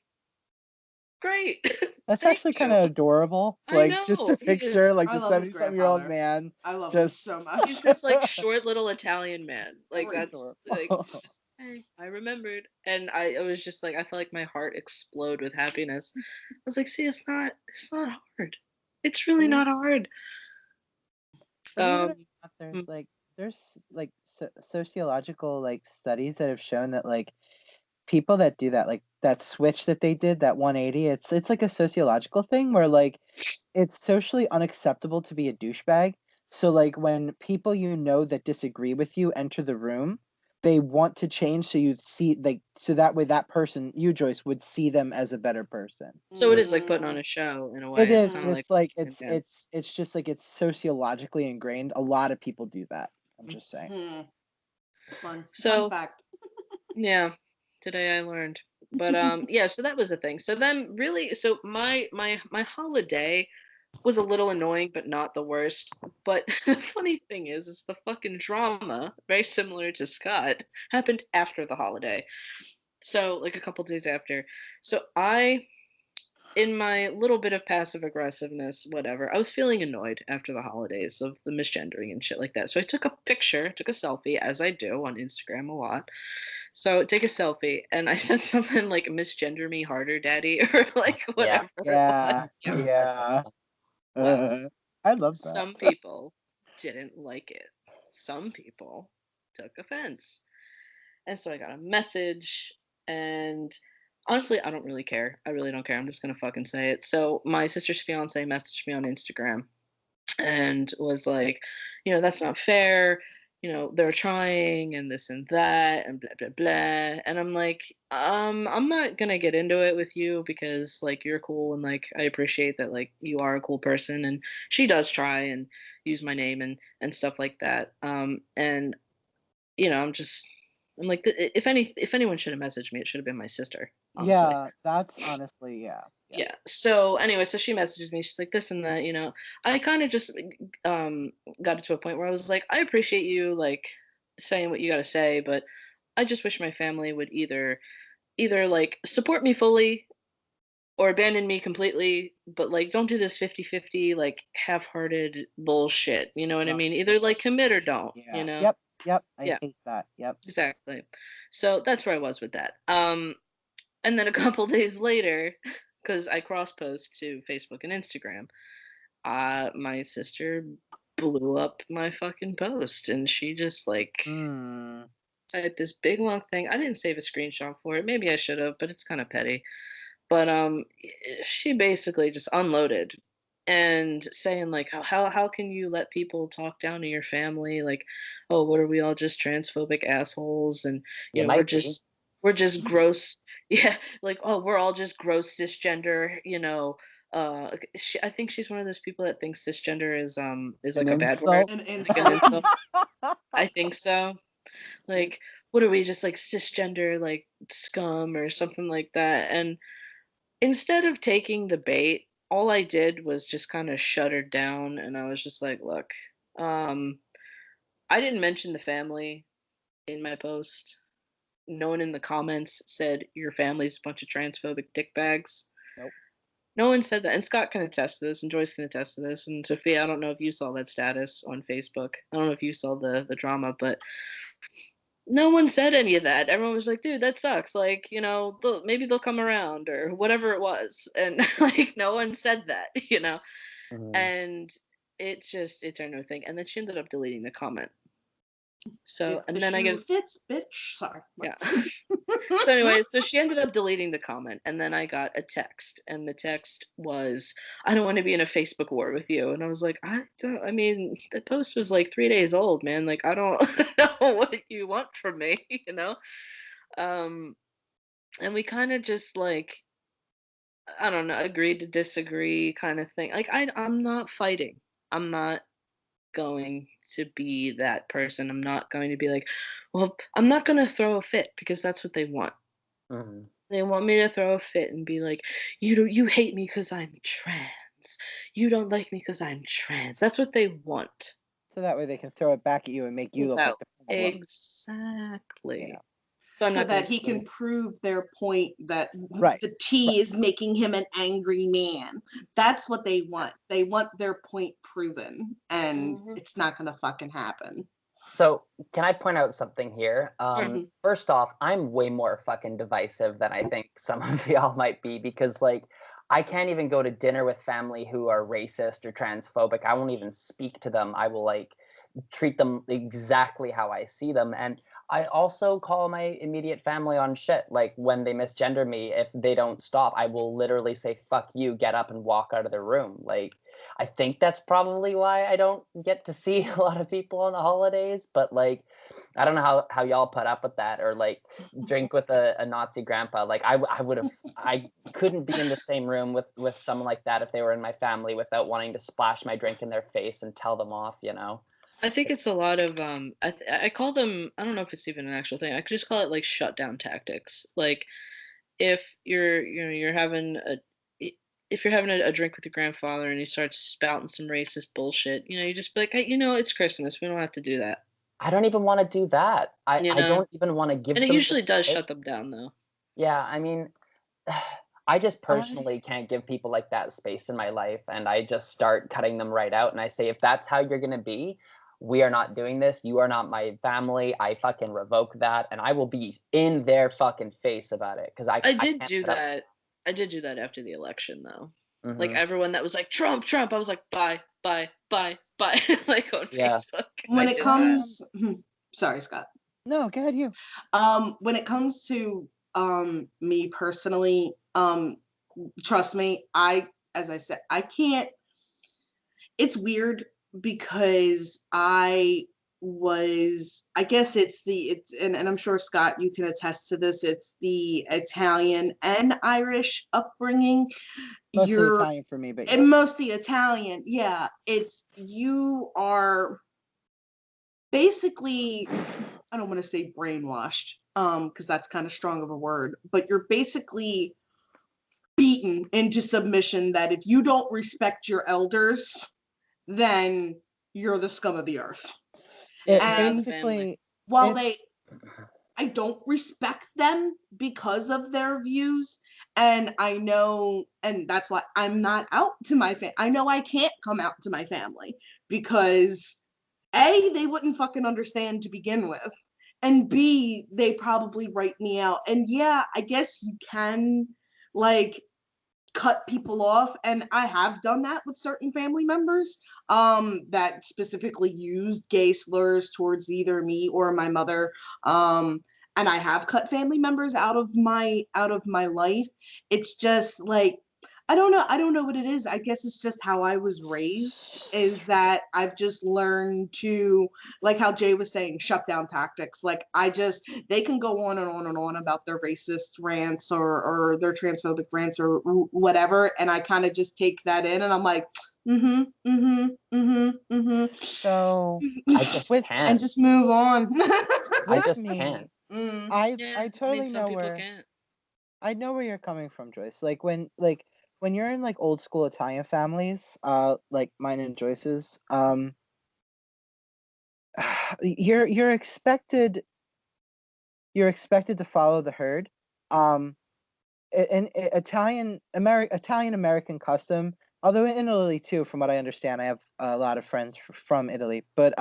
"Great." That's Thank actually kind you. of adorable. I Like just know. to He is picture like I the love his 70-some-year-old grandfather. man. I love him Just so he's much. this like short little Italian man. Like Very that's like adorable. just, "Hey, I remembered." And I was just like I felt like my heart explode with happiness. I was like, "See, it's not hard. It's really not hard." Believe it or Um not, there's like sociological like studies that have shown that like people that do that, like that switch that they did, that 180, it's like a sociological thing where like it's socially unacceptable to be a douchebag. So like when people that disagree with you enter the room, they want to change so you see like so that way that person, you Joyce, would see them as a better person. so it is like putting on a show in a It way. It's is, kind and of like it's like yeah. it's just like it's sociologically ingrained. A lot of people do that. I'm just saying. Fun So fact. yeah, today I learned. But yeah, so that was the thing. So then really so my holiday was a little annoying but not the worst. But the funny thing is the fucking drama, very similar to Scott, happened after the holiday. So like a couple days after. So in my little bit of passive aggressiveness, whatever, I was feeling annoyed after the holidays of the misgendering and shit like that. So I took a picture, took a selfie, as I do on Instagram a lot. So take a selfie, and I said something like "misgender me harder, daddy," or like whatever. Yeah. Like, Yeah. well, I love that. some people didn't like it. Some people took offense. And so I got a message, and honestly, I don't really care. I really don't care. I'm just gonna fucking say it. So my sister's fiance messaged me on Instagram and was like, "That's not fair. They're trying and this and that and blah blah blah." And I'm like, I'm not gonna get into it with you because like you're cool and like I appreciate that like you are a cool person and she does try and use my name and stuff like that. And I'm like, if anyone should have messaged me, it should have been my sister, honestly. Yeah, that's honestly, yeah. Yeah. So anyway, so she messages me. She's like, this and that. I kind of just got it to a point where I was like, I appreciate you like saying what you got to say, but I just wish my family would either like support me fully or abandon me completely, but like don't do this 50-50 like half-hearted bullshit. You know what I No. mean? Either like commit or don't. Yeah. Yep. I Yeah. hate that. Yep. Exactly. So that's where I was with that. And then a couple days later, because I cross-post to Facebook and Instagram. My sister blew up my fucking post, and she just like typed this big long thing. I didn't save a screenshot for it. Maybe I should have, but it's kind of petty. But she basically just unloaded and saying like how can you let people talk down to your family, like, oh, what are we all just transphobic assholes, and You we're might be. just gross. Yeah, like, oh, we're all just gross cisgender, I think she's one of those people that thinks cisgender is like An a bad word, insult. An like an insult. insult. I think so. Like, what are we, just like cisgender, like scum or something like that? And instead of taking the bait, all I did was just kind of shut her down, and I was just like, look, um, I didn't mention the family in my post. No one in the comments said your family's a bunch of transphobic dickbags. Nope. No one said that, and Scott can attest to this, and Joyce can attest to this, and Sophia. I don't know if you saw that status on Facebook. I don't know if you saw the drama, but no one said any of that. Everyone was like, dude, that sucks. Like, maybe they'll come around or whatever it was. And like, no one said that, And it turned into a thing. And then she ended up deleting the comment. So, If and the then I shoe guess, fits, bitch. Sorry. yeah. So anyway, so she ended up deleting the comment, and then I got a text, and the text was, "I don't want to be in a Facebook war with you." And I was like, I mean, the post was like 3 days old, man. Like, I don't know what you want from me, And we kind of just like, I don't know, agreed to disagree kind of thing. Like, I'm not fighting. I'm not going to be that person. I'm not going to be like, well, I'm not going to throw a fit, because that's what they want. They want me to throw a fit and be like, you hate me because I'm trans. You don't like me because I'm trans. That's what they want. So that way they can throw it back at you and make you look like the problem. Exactly. Yeah. So that he can prove their point that Right. the tea is making him an angry man. That's what they want. They want their point proven, and it's not gonna fucking happen. So can I point out something here? Mhm. First off, I'm way more fucking divisive than I think some of y'all might be, because like I can't even go to dinner with family who are racist or transphobic. I won't even speak to them. I will like treat them exactly how I see them. And I also call my immediate family on shit. Like when they misgender me, if they don't stop, I will literally say, fuck you, get up and walk out of the room. Like, I think that's probably why I don't get to see a lot of people on the holidays. But like, I don't know how y'all put up with that, or like drink with a Nazi grandpa. Like I couldn't be in the same room with someone like that if they were in my family without wanting to splash my drink in their face and tell them off, I think it's a lot of I call them, I don't know if it's even an actual thing. I could just call it like shutdown tactics. Like, if you're having a drink with your grandfather and he starts spouting some racist bullshit, you just be like, hey, it's Christmas. We don't have to do that. I don't even want to do that. I don't even want to give And them it usually the does space. shut them down, though. Yeah, I mean, I just personally can't give people like that space in my life, and I just start cutting them right out, and I say, if that's how you're gonna be, we are not doing this. You are not my family. I fucking revoke that, and I will be in their fucking face about it, because I did do that. I did do that after the election, though. Like, everyone that was like, Trump, I was like, bye, like on Facebook. When it comes, sorry, Scott. No, go ahead, you. When it comes to me personally, trust me, as I said, I can't. It's weird because I guess and I'm sure Scott, you can attest to this, it's the Italian and Irish upbringing. Mostly Italian for me, but yeah. And mostly Italian, yeah. You are basically, I don't want to say brainwashed, because that's kind of strong of a word, but you're basically beaten into submission that if you don't respect your elders, then you're the scum of the earth. And basically, while I don't respect them because of their views, and I know, and that's why I'm not out to my family. I know I can't come out to my family because A, they wouldn't fucking understand to begin with, and B, they probably write me out. And yeah, I guess you can like cut people off, and I have done that with certain family members that specifically used gay slurs towards either me or my mother, and I have cut family members out of my life. It's just like, I don't know what it is. I guess it's just how I was raised, is that I've just learned to, like how Jay was saying, shut down tactics. Like, they can go on and on and on about their racist rants or their transphobic rants or whatever, and I kind of just take that in, and I'm like, So I just can't. and just move on. I just can't. I totally some know people where can't. I know where you're coming from, Joyce. Like when you're in like old school Italian families, like mine and Joyce's, you're expected to follow the herd. In Italian American custom, although in Italy too, from what I understand, I have a lot of friends from Italy, but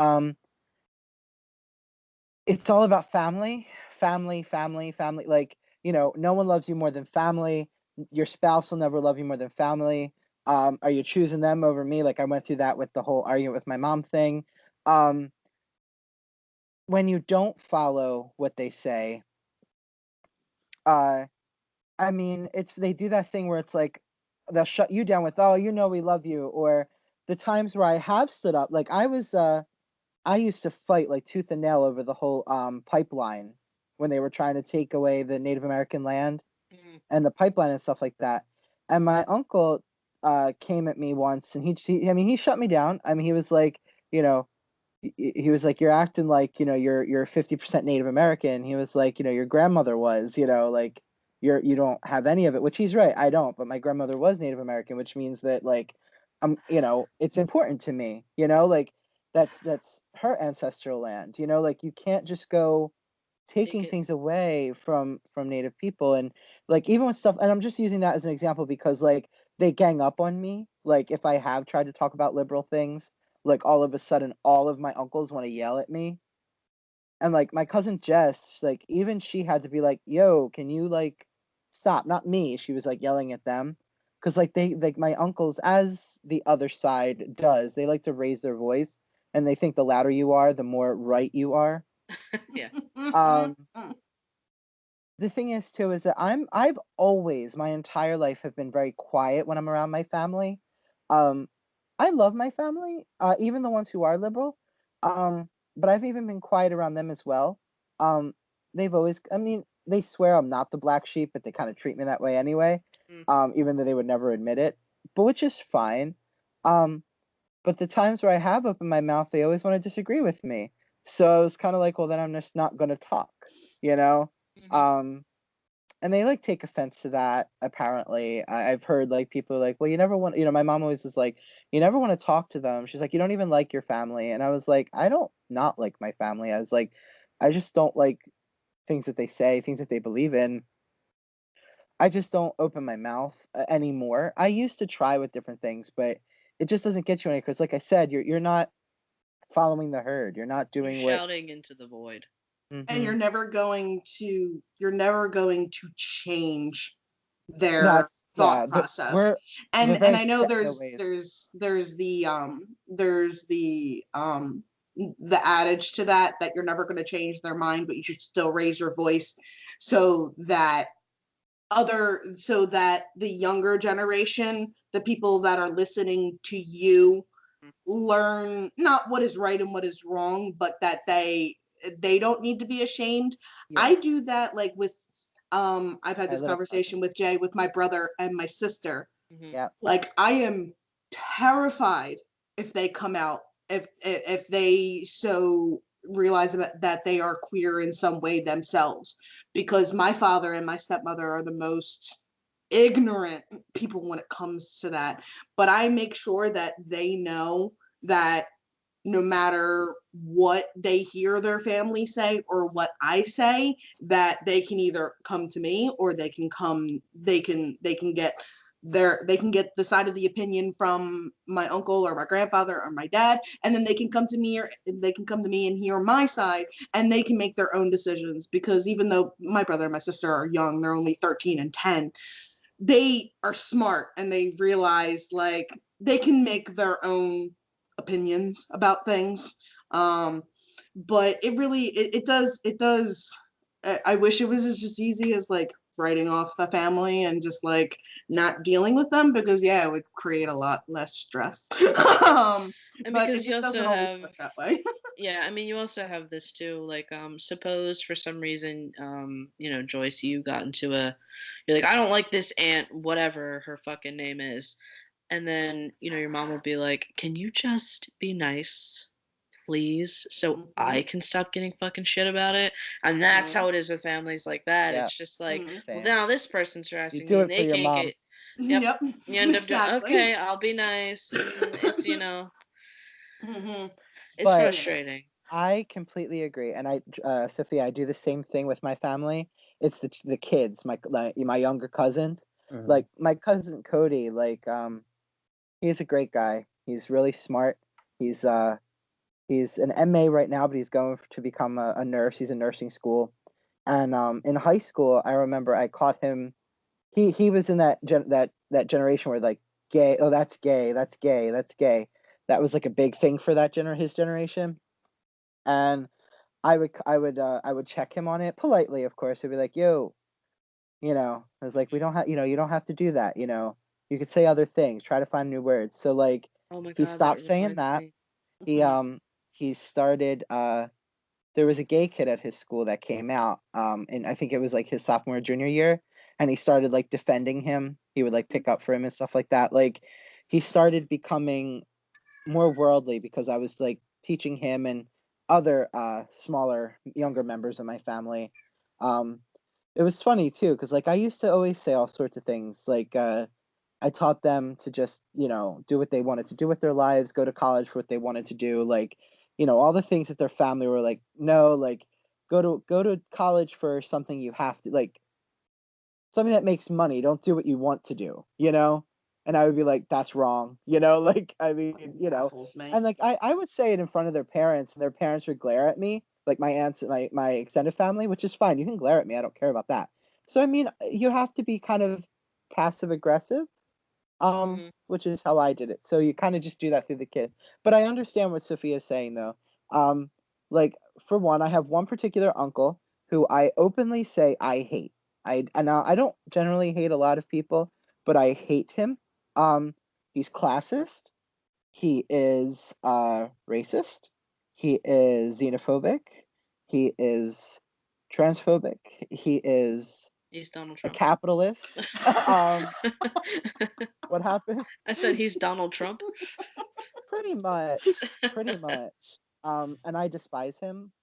it's all about family. Like, you know, no one loves you more than family. Your spouse will never love you more than family. Are you choosing them over me? Like, I went through that with the whole argument with my mom thing. When you don't follow what they say, I mean, they do that thing where it's like they'll shut you down with, "Oh, you know, we love you," or the times where I have stood up, like I used to fight like tooth and nail over the whole pipeline when they were trying to take away the Native American land and the pipeline and stuff like that. And my uncle came at me once, and he shut me down. I mean, he was like, you know, he was like, "You're acting like, you know, you're 50% Native American." He was like, "You know, your grandmother was, you know, like you don't have any of it," which he's right. I don't, but my grandmother was Native American, which means that like you know, it's important to me, you know, like that's her ancestral land, you know, like you can't just go taking things away from Native people. And like even with stuff, and I'm just using that as an example because like they gang up on me, like if I have tried to talk about liberal things, like all of a sudden all of my uncles want to yell at me. And like my cousin Jess, like even she had to be like, "Yo, can you like stop?" Not me, she was like yelling at them because like they like my uncles, as the other side does, they like to raise their voice, and they think the louder you are, the more right you are. Yeah. The thing is too is that I've always my entire life have been very quiet when I'm around my family. I love my family, even the ones who are liberal. But I've even been quiet around them as well. They've always, I mean, they swear I'm not the black sheep, but they kind of treat me that way anyway. Even though they would never admit it, but which is fine. But the times where I have opened my mouth, they always want to disagree with me. So it's kind of like, well, then I'm just not going to talk, you know? And they like take offense to that. Apparently, I've heard like people are like, well, you never want, you know, my mom always is like, you never want to talk to them. She's like, you don't even like your family. And I was like, I don't not like my family. I was like, I just don't like things that they say, things that they believe in. I just don't open my mouth anymore. I used to try with different things, but it just doesn't get you anywhere. Because like I said, you're not following the herd. You're not doing You're shouting into the void. And you're never going to change their thought process. And I know there's the adage to that you're never going to change their mind, but you should still raise your voice so that the younger generation, the people that are listening to you, learn not what is right and what is wrong, but that they don't need to be ashamed. Yeah. I do that like with I've had this conversation with Jay, with my brother and my sister. Yeah. Like I am terrified if they come out, if they so realize that they are queer in some way themselves, because my father and my stepmother are the most ignorant people when it comes to that. But I make sure that they know that no matter what they hear their family say or what I say, that they can either come to me or they can get the side of the opinion from my uncle or my grandfather or my dad, and then they can come to me and hear my side, and they can make their own decisions. Because even though my brother and my sister are young, they're only 13 and 10, they are smart and they realize like they can make their own opinions about things. But it really it does. I wish it was as just easy as like writing off the family and just like not dealing with them, because yeah, it would create a lot less stress. And But it because you just doesn't also always have, work that way. yeah, I mean, you also have this too. Like, suppose for some reason, Joyce, you got into you're like, I don't like this aunt, whatever her fucking name is, and then your mom will be like, can you just be nice, please, so I can stop getting fucking shit about it? And that's how it is with families like that. Yeah. It's just like, well, Same. now this person's You harassing do me, it and for they your can't mom. get. Yep. Yep. You end up doing, Exactly. okay, I'll be nice. It's Hmm. it's But frustrating. I completely agree, and Sophia, I do the same thing with my family. It's the kids, my younger cousins. Mhm. Like my cousin Cody, like he's a great guy. He's really smart. He's an MA right now, but he's going to become a nurse. He's in nursing school, and in high school, I remember I caught him. He was in that generation where like gay. Oh, that's gay. That's gay. That's gay. That was like a big thing for his generation, and I would check him on it politely, of course. I'd be like, "Yo, I was like, we don't have, you don't have to do that. You could say other things. Try to find new words." So like, Oh my he god, that stopped saying reminds that. me. He started. There was a gay kid at his school that came out. And I think it was like his sophomore junior year, and he started like defending him. He would like pick up for him and stuff like that. Like, he started becoming more worldly because I was like teaching him and other smaller, younger members of my family. Um, it was funny too because like I used to always say all sorts of things. Like I taught them to just do what they wanted to do with their lives, go to college for what they wanted to do. Like all the things that their family were like, no, like go to college for something you have to, like something that makes money. Don't do what you want to do. And I would be like, that's wrong, like, I mean, Baffles me. and like I would say it in front of their parents, and their parents would glare at me, like my aunts and my extended family, which is fine. You can glare at me. I don't care about that. So I mean, you have to be kind of passive aggressive, which is how I did it. So you kind of just do that through the kids. But I understand what Sophia's saying though. Like, for one, I have one particular uncle who I openly say I hate. I don't generally hate a lot of people, but I hate him. He's classist. He is racist. He is xenophobic. He is transphobic. He is He's Donald a Trump. capitalist. What happened? I said he's Donald Trump. Pretty much. Pretty much. And I despise him.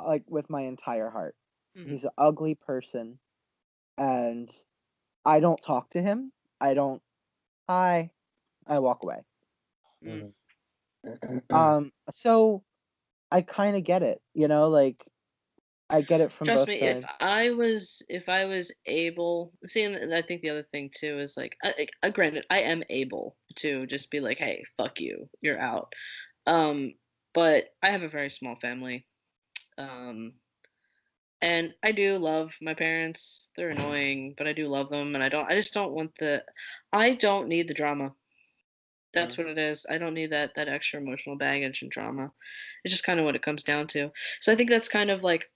Like, with my entire heart. He's an ugly person, and I don't talk to him. I don't. I walk away. So I kind of get it, like I get it from Trust both me, sides. if I was able, see, and I think the other thing too is like, granted, I am able to just be like, hey, fuck you, you're out. But I have a very small family. And I do love my parents. They're annoying, but I do love them, and I just don't want I don't need the drama. That's what it is. I don't need that extra emotional baggage and drama. It's just kind of what it comes down to. So I think that's kind of like,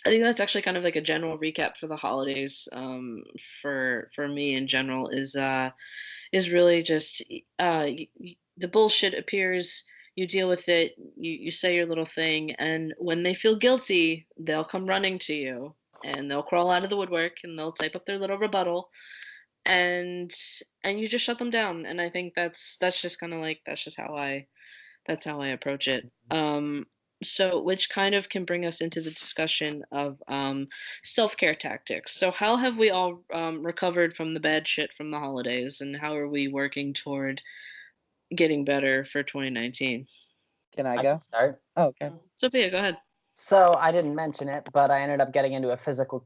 I think that's actually kind of like a general recap for the holidays. For me in general is really just the bullshit appears. You deal with it. You say your little thing, and when they feel guilty, they'll come running to you, and they'll crawl out of the woodwork, and they'll type up their little rebuttal, and you just shut them down. And I think that's just kind of like, that's how I approach it. So, which kind of can bring us into the discussion of self-care tactics. So, how have we all recovered from the bad shit from the holidays, and how are we working toward getting better for 2019? Can I I go? can start. Oh, okay. Sophia, go ahead. So I didn't mention it, but I ended up getting into a physical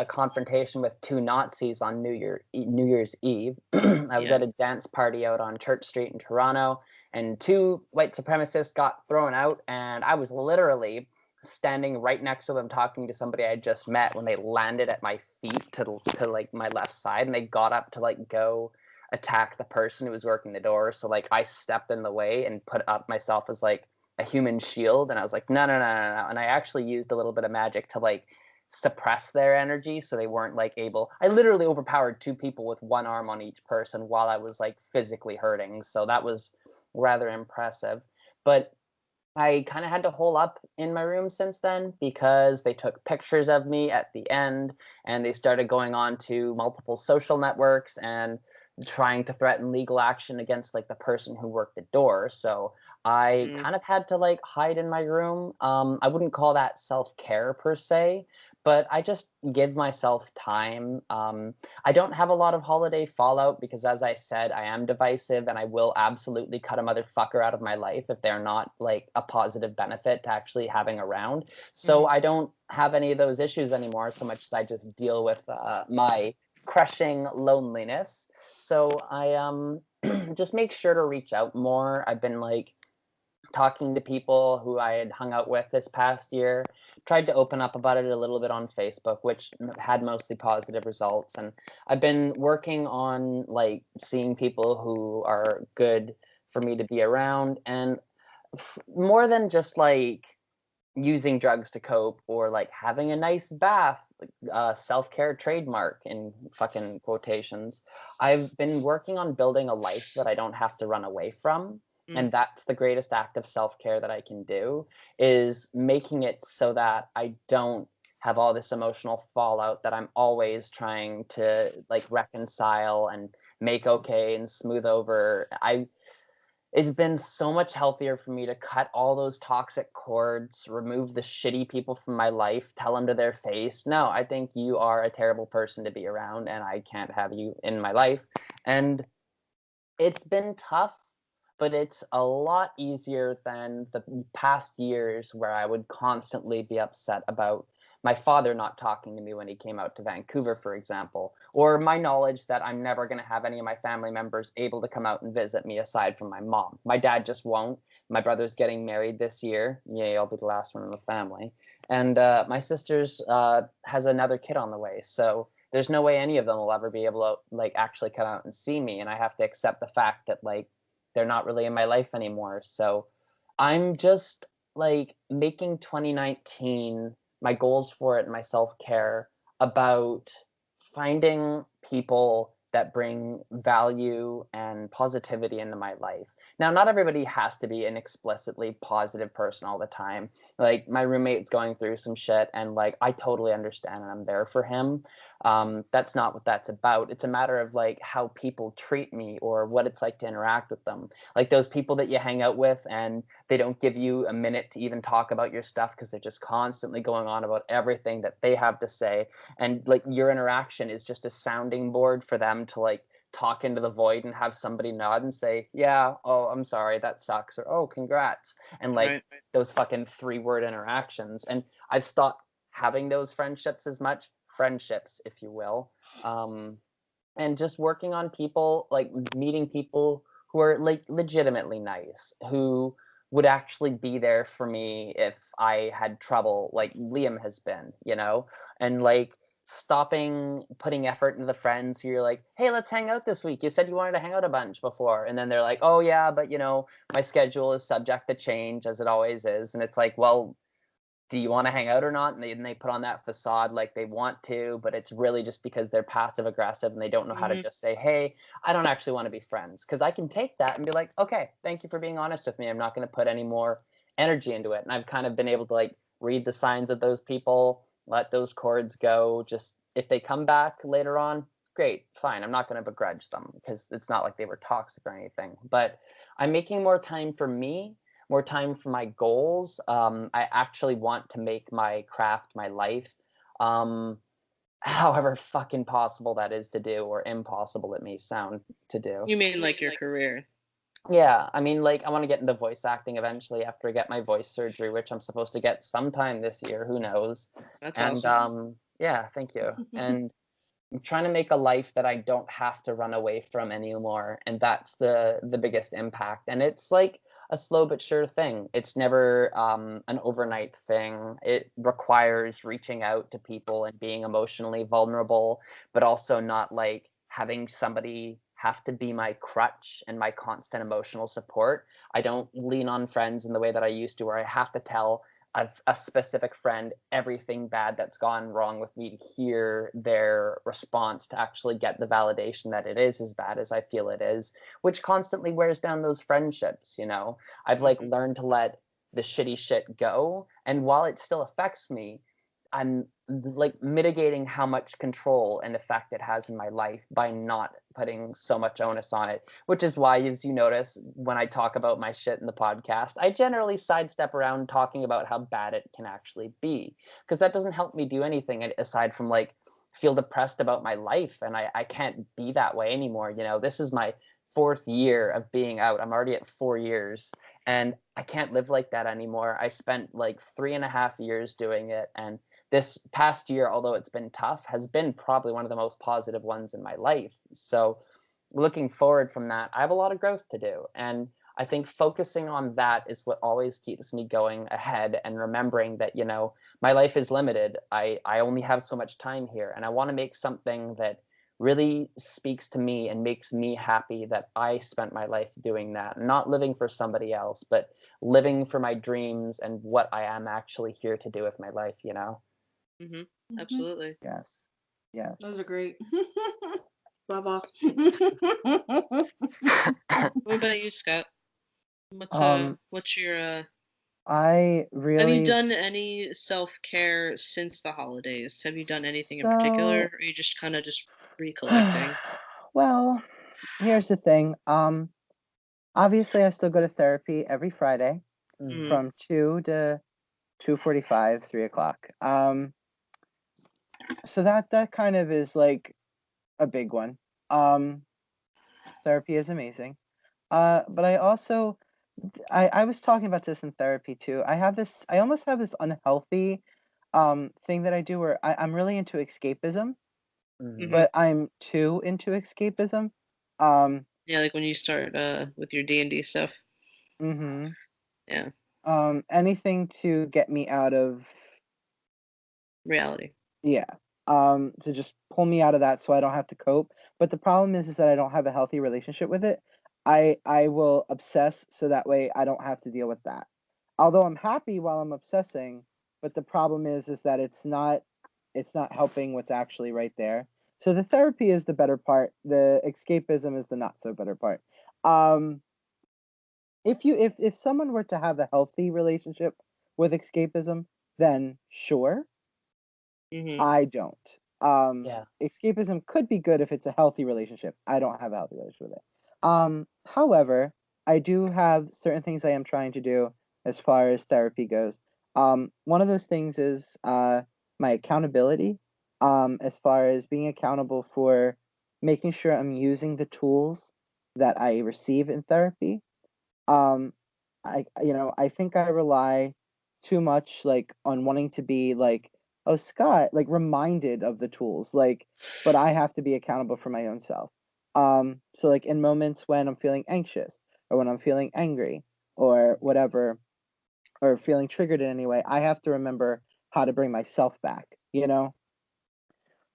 confrontation with two Nazis on New Year's Eve. I was at a dance party out on Church Street in Toronto, and two white supremacists got thrown out, and I was literally standing right next to them talking to somebody I just met when they landed at my feet to like my left side, and they got up to like go attack the person who was working the door. So like I stepped in the way and put up myself as like a human shield, and I was like, no, and I actually used a little bit of magic to like suppress their energy so they weren't like able. I literally overpowered two people with one arm on each person while I was like physically hurting, so that was rather impressive. But I kind of had to hole up in my room since then because they took pictures of me at the end, and they started going on to multiple social networks and trying to threaten legal action against like the person who worked the door. So I kind of had to like hide in my room. I wouldn't call that self-care per se, but I just give myself time. I don't have a lot of holiday fallout because, as I said, I am divisive, and I will absolutely cut a motherfucker out of my life if they're not like a positive benefit to actually having around. So I don't have any of those issues anymore, so much as I just deal with my crushing loneliness. So I just make sure to reach out more. I've been like talking to people who I had hung out with this past year, tried to open up about it a little bit on Facebook, which had mostly positive results. And I've been working on like seeing people who are good for me to be around, and more than just like using drugs to cope or like having a nice bath, self-care trademark in fucking quotations. I've been working on building a life that I don't have to run away from. And that's the greatest act of self-care that I can do, is making it so that I don't have all this emotional fallout that I'm always trying to like reconcile and make okay and smooth over. It's been so much healthier for me to cut all those toxic cords, remove the shitty people from my life, tell them to their face, no, I think you are a terrible person to be around and I can't have you in my life. And it's been tough, but it's a lot easier than the past years where I would constantly be upset about my father not talking to me when he came out to Vancouver, for example, or my knowledge that I'm never going to have any of my family members able to come out and visit me aside from my mom. My dad just won't. My brother's getting married this year. Yay, I'll be the last one in the family. And my sister's has another kid on the way. So there's no way any of them will ever be able to like actually come out and see me. And I have to accept the fact that like they're not really in my life anymore. So I'm just like making 2019, my goals for it and my self-care, about finding people that bring value and positivity into my life. Now, not everybody has to be an explicitly positive person all the time. Like my roommate's going through some shit, and like I totally understand and I'm there for him. That's not what that's about. It's a matter of like how people treat me or what it's like to interact with them. Like those people that you hang out with and they don't give you a minute to even talk about your stuff because they're just constantly going on about everything that they have to say. And like your interaction is just a sounding board for them to like talk into the void and have somebody nod and say, yeah, oh, I'm sorry, that sucks, or oh, congrats. And like those fucking 3-word interactions. And I've stopped having those friendships as much, friendships, if you will. And just working on people, like meeting people who are like legitimately nice, who would actually be there for me if I had trouble, like Liam has been, you know, and like stopping putting effort into the friends who you're like, hey, let's hang out this week. You said you wanted to hang out a bunch before. And then they're like, oh yeah, but you know, my schedule is subject to change, as it always is. And it's like, well, do you want to hang out or not? And they put on that facade like they want to, but it's really just because they're passive aggressive and they don't know how to just say, hey, I don't actually want to be friends. Because I can take that and be like, okay, thank you for being honest with me. I'm not going to put any more energy into it. And I've kind of been able to like read the signs of those people, let those cords go. Just if they come back later on, great, fine. I'm not going to begrudge them because it's not like they were toxic or anything. But I'm making more time for me, more time for my goals. I actually want to make my craft my life. However fucking possible that is to do, or impossible it may sound to do. You mean like your career? Yeah, I mean, like, I want to get into voice acting eventually after I get my voice surgery, which I'm supposed to get sometime this year. Who knows? That's and awesome. yeah, thank you. And I'm trying to make a life that I don't have to run away from anymore, and that's the biggest impact. And it's like a slow but sure thing. It's never an overnight thing. It requires reaching out to people and being emotionally vulnerable, but also not like having somebody have to be my crutch and my constant emotional support. I don't lean on friends in the way that I used to, where I have to tell a specific friend everything bad that's gone wrong with me to hear their response to actually get the validation that it is as bad as I feel it is, which constantly wears down those friendships, you know? I've like learned to let the shitty shit go, and while it still affects me, I'm like mitigating how much control and effect it has in my life by not putting so much onus on it, which is why, as you notice, when I talk about my shit in the podcast, I generally sidestep around talking about how bad it can actually be, because that doesn't help me do anything aside from like feel depressed about my life, and I can't be that way anymore. You know, this is my 4th year of being out. I'm already at 4 years, and I can't live like that anymore. I spent like 3.5 years doing it, and this past year, although it's been tough, has been probably one of the most positive ones in my life. So looking forward from that, I have a lot of growth to do. And I think focusing on that is what always keeps me going ahead, and remembering that, you know, my life is limited. I only have so much time here, and I want to make something that really speaks to me and makes me happy, that I spent my life doing that, not living for somebody else, but living for my dreams and what I am actually here to do with my life, you know? Absolutely. Yes. Yes. Those are great. Bravo. What about you, Scott? What's your I really have you done any self-care since the holidays? Have you done anything in particular, or are you just kind of just recollecting? Well, here's the thing. Obviously I still go to therapy every Friday from 2 to 2:45, 3 o'clock. So that kind of is like a big one. Therapy is amazing. But I also I was talking about this in therapy too. I almost have this unhealthy thing that I do where I'm really into escapism, but I'm too into escapism. Yeah, like when you start with your D&D stuff. Yeah. Anything to get me out of reality. Yeah. To just pull me out of that so I don't have to cope. But the problem is that I don't have a healthy relationship with it. I will obsess so that way I don't have to deal with that. Although I'm happy while I'm obsessing, but the problem is that it's not helping what's actually right there. So the therapy is the better part. The escapism is the not so better part. If someone were to have a healthy relationship with escapism, then sure. I don't. Escapism could be good if it's a healthy relationship. I don't have a healthy relationship with it. However, I do have certain things I am trying to do as far as therapy goes. One of those things is my accountability, as far as being accountable for making sure I'm using the tools that I receive in therapy. I think I rely too much like on wanting to be like, oh, Scott, like reminded of the tools, like, but I have to be accountable for my own self. So like in moments when I'm feeling anxious or when I'm feeling angry or whatever, or feeling triggered in any way, I have to remember how to bring myself back, you know?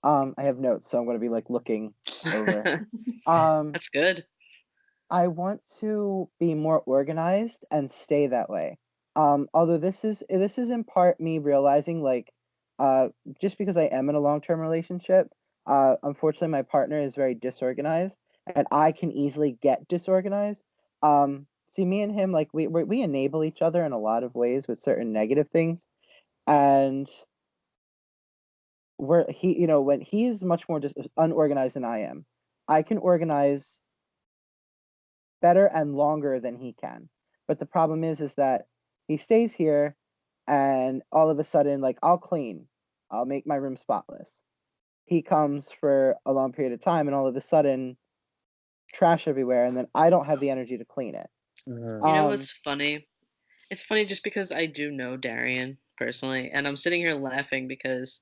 I have notes, so I'm going to be like looking over. That's good. I want to be more organized and stay that way. Although this is in part me realizing like just because I am in a long-term relationship, unfortunately my partner is very disorganized and I can easily get disorganized. See, me and him, like we enable each other in a lot of ways with certain negative things, and when he's much more just unorganized than I am, I can organize better and longer than he can. But the problem is that he stays here and all of a sudden, like, I'll clean, I'll make my room spotless. He comes for a long period of time and all of a sudden trash everywhere, and then I don't have the energy to clean it. You know what's funny? It's funny just because I do know Darian personally, and I'm sitting here laughing because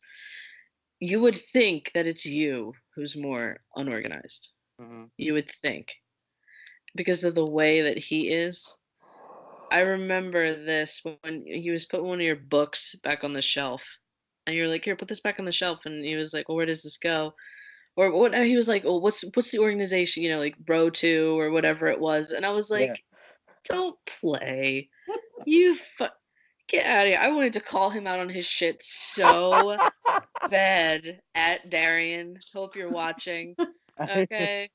you would think that it's you who's more unorganized. You would think, because of the way that he is. I remember this when he was putting one of your books back on the shelf, and you're like, "Here, put this back on the shelf," and he was like, "Well, where does this go?" Or what? He was like, "Oh, what's the organization? You know, like row two or whatever it was," and I was Yeah. like, "Don't play, you get out of here!" I wanted to call him out on his shit so bad at Darian. Hope you're watching. Okay,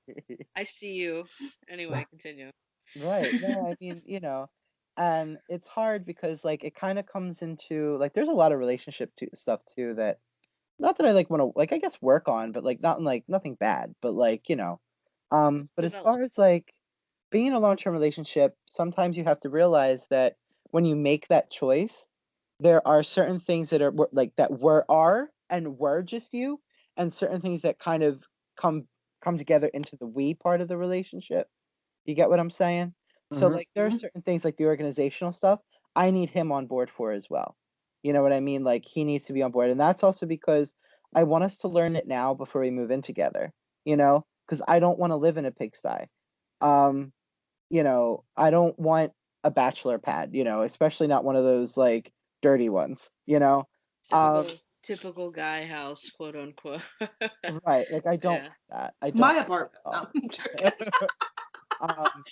I see you. Anyway, continue. Right. No, I mean, and it's hard because like it kind of comes into like there's a lot of relationship stuff too that not that I like want to like I guess work on, but like nothing bad, but like, but as Develop. far as like being in a long-term relationship, sometimes you have to realize that when you make that choice, there are certain things that like that were just you, and certain things that kind of come together into the we part of the relationship. You get what I'm saying? So Hmm. like there are Mhm. certain things like the organizational stuff I need him on board for as well. You know what I mean? Like he needs to be on board. And that's also because I want us to learn it now before we move in together, because I don't want to live in a pigsty. Um, I don't want a bachelor pad, especially not one of those like dirty ones, Typical, Um, typical guy house, quote unquote. right. Like I don't Yeah. want that. I don't My want apartment. that at No, all. I'm joking.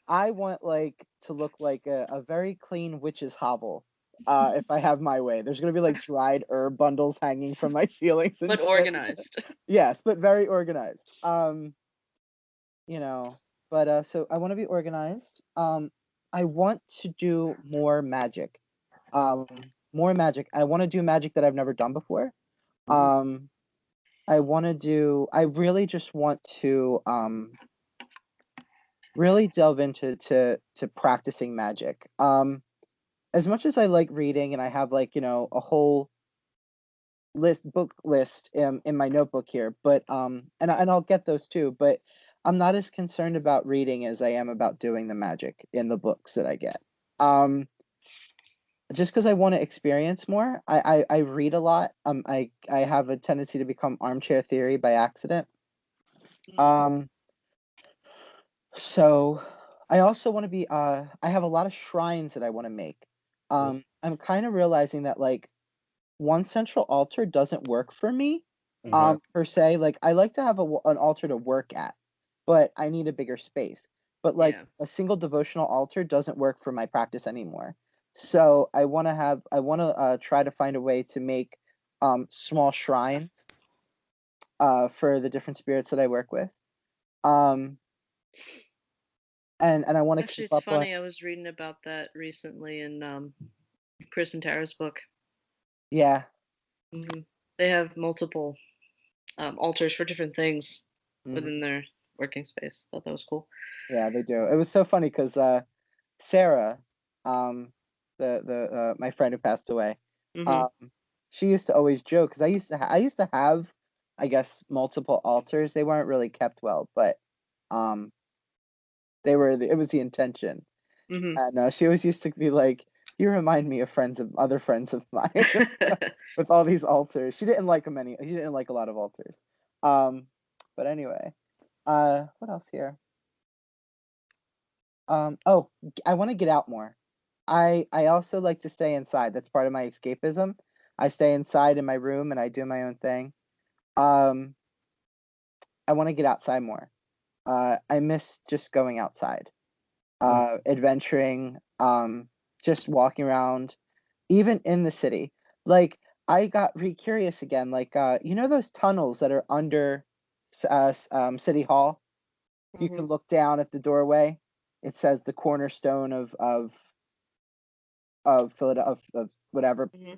I want like to look like a very clean witch's hovel. If I have my way, there's gonna be like dried herb bundles hanging from my ceilings and But shit. organized. Yes, but very organized. You know, but so I want to be organized. I want to do more magic. More magic. I want to do magic that I've never done before. Um, I really just want to really delve into to practicing magic. As much as I like reading and I have like, a whole book list in my notebook here, but and I'll get those too, but I'm not as concerned about reading as I am about doing the magic in the books that I get. Um, just because I want to experience more. I read a lot. I have a tendency to become armchair theory by accident. Um, So I also want to be I have a lot of shrines that I want to make. I'm kind of realizing that like one central altar doesn't work for me Hmm. per se. Like I like to have an altar to work at, but I need a bigger space. But like Yeah. a single devotional altar doesn't work for my practice anymore. So I want to try to find a way to make small shrines for the different spirits that I work with. Um and I want to Actually, keep it's up on. funny. I was reading about that recently in Chris and Tara's book. Yeah. hmm They have multiple altars for different things Mhm. within their working space. Thought that was cool. Yeah, they do. It was so funny because Sarah, um, the my friend who passed away, hmm um, she used to always joke because I used to have, I guess, multiple altars. They weren't really kept well, but um, it was the intention. hmm And she always used to be like, "You remind me of other friends of mine with all these altars." She didn't like them any. She didn't like a lot of altars. Um, but anyway, what else here? Oh, I want to get out more. I also like to stay inside. That's part of my escapism. I stay inside in my room and I do my own thing. Um, I want to get outside more. I miss just going outside, adventuring, just walking around, even in the city. Like I got re curious again. Like those tunnels that are under City Hall. You Mhm. can look down at the doorway. It says the cornerstone of Philadelphia of whatever, hmm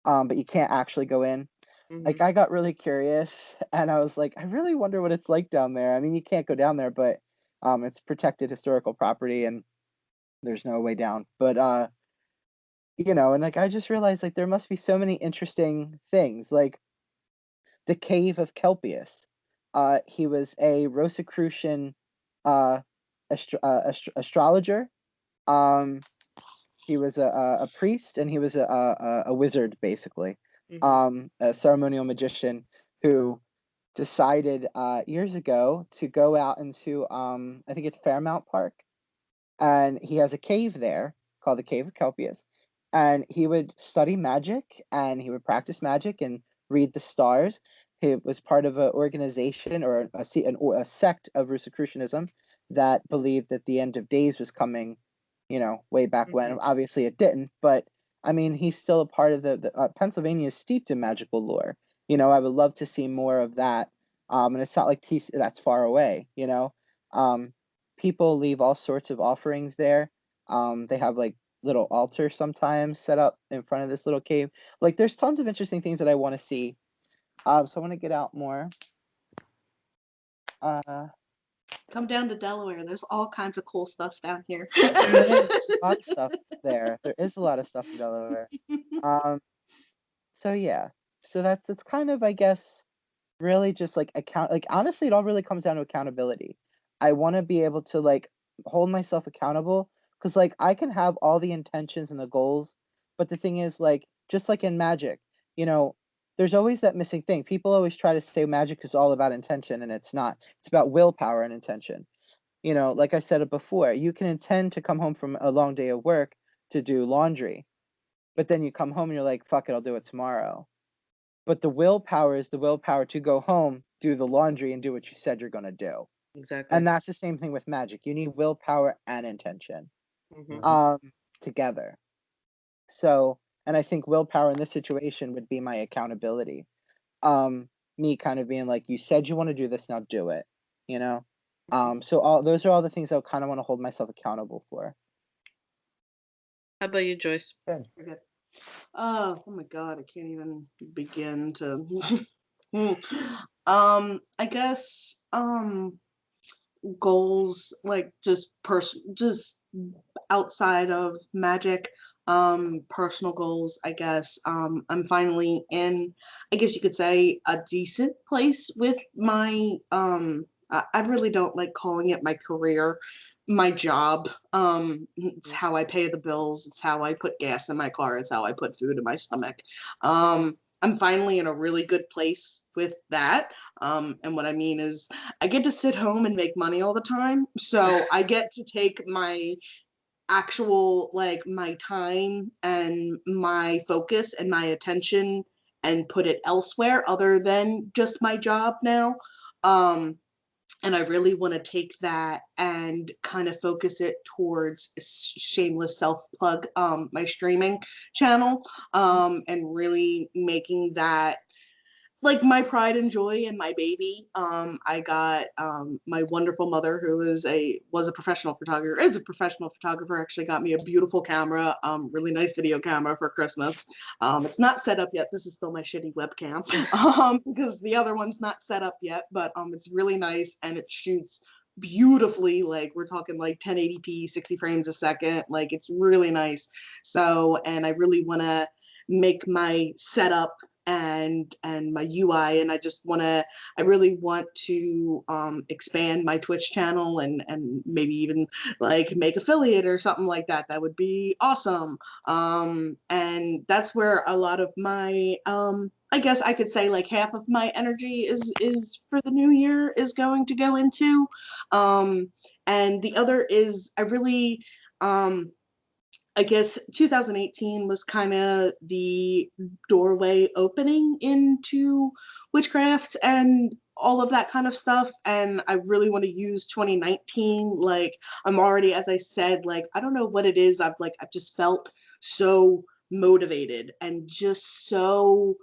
but you can't actually go in. hmm Like I got really curious, and I was like, I really wonder what it's like down there. I mean, you can't go down there, but it's protected historical property, and there's no way down. But and like I just realized like there must be so many interesting things, like the cave of Kelpius. He was a Rosicrucian uh, astrologer. Um, He was a priest and he was a wizard, basically, hmm a ceremonial magician who decided years ago to go out into I think it's Fairmount Park, and he has a cave there called the Cave of Kelpius, and he would study magic and he would practice magic and read the stars. He was part of an organization or a sect of Rosicrucianism that believed that the end of days was coming, way back when. Obviously it didn't, but I mean, he's still a part of the Pennsylvania is steeped in magical lore. I would love to see more of that. And it's not like that's far away, people leave all sorts of offerings there. They have like little altars sometimes set up in front of this little cave. Like there's tons of interesting things that I want to see. So I want to get out more. Come down to Delaware. There's all kinds of cool stuff down here. There's a lot of stuff there. There is a lot of stuff in Delaware. So yeah. So that's kind of, I guess, really just like honestly, it all really comes down to accountability. I want to be able to like hold myself accountable, because like I can have all the intentions and the goals, but the thing is, like, just like in magic, there's always that missing thing. People always try to say magic is all about intention, and it's not. It's about willpower and intention. Like I said it before, you can intend to come home from a long day of work to do laundry, but then you come home and you're like, fuck it, I'll do it tomorrow. But the willpower is the willpower to go home, do the laundry, and do what you said you're going to do. Exactly. And that's the same thing with magic. You need willpower and intention together. So, and I think willpower in this situation would be my accountability. Me kind of being like, you said you want to do this, now do it, So those are all the things I kind of want to hold myself accountable for. How about you, Joyce? Good. Oh my God, I can't even begin to. I guess goals, like just outside of magic, personal goals. I guess I'm finally in, I guess you could say, a decent place with my I really don't like calling it my career, my job. It's how I pay the bills. It's how I put gas in my car. It's how I put food in my stomach. I'm finally in a really good place with that. And what I mean is I get to sit home and make money all the time. So I get to take my actual, like, my time and my focus and my attention and put it elsewhere other than just my job now. And I really want to take that and kind of focus it towards shameless self-plug, my streaming channel, and really making that like my pride and joy and my baby. I got my wonderful mother, who was a professional photographer, is a professional photographer, actually got me a beautiful camera, really nice video camera for Christmas. It's not set up yet. This is still my shitty webcam, because the other one's not set up yet, but it's really nice and it shoots beautifully. Like, we're talking like 1080p, 60 frames a second. Like, it's really nice. So, and I really want to make my setup and my UI, and I really want to expand my Twitch channel and maybe even like make affiliate or something like that. That would be awesome. And that's where a lot of my I guess I could say like half of my energy is for the new year is going to go into, and the other is I really I guess 2018 was kind of the doorway opening into witchcraft and all of that kind of stuff. And I really want to use 2019. Like, I'm already, as I said, like, I don't know what it is. I've just felt so motivated and just so,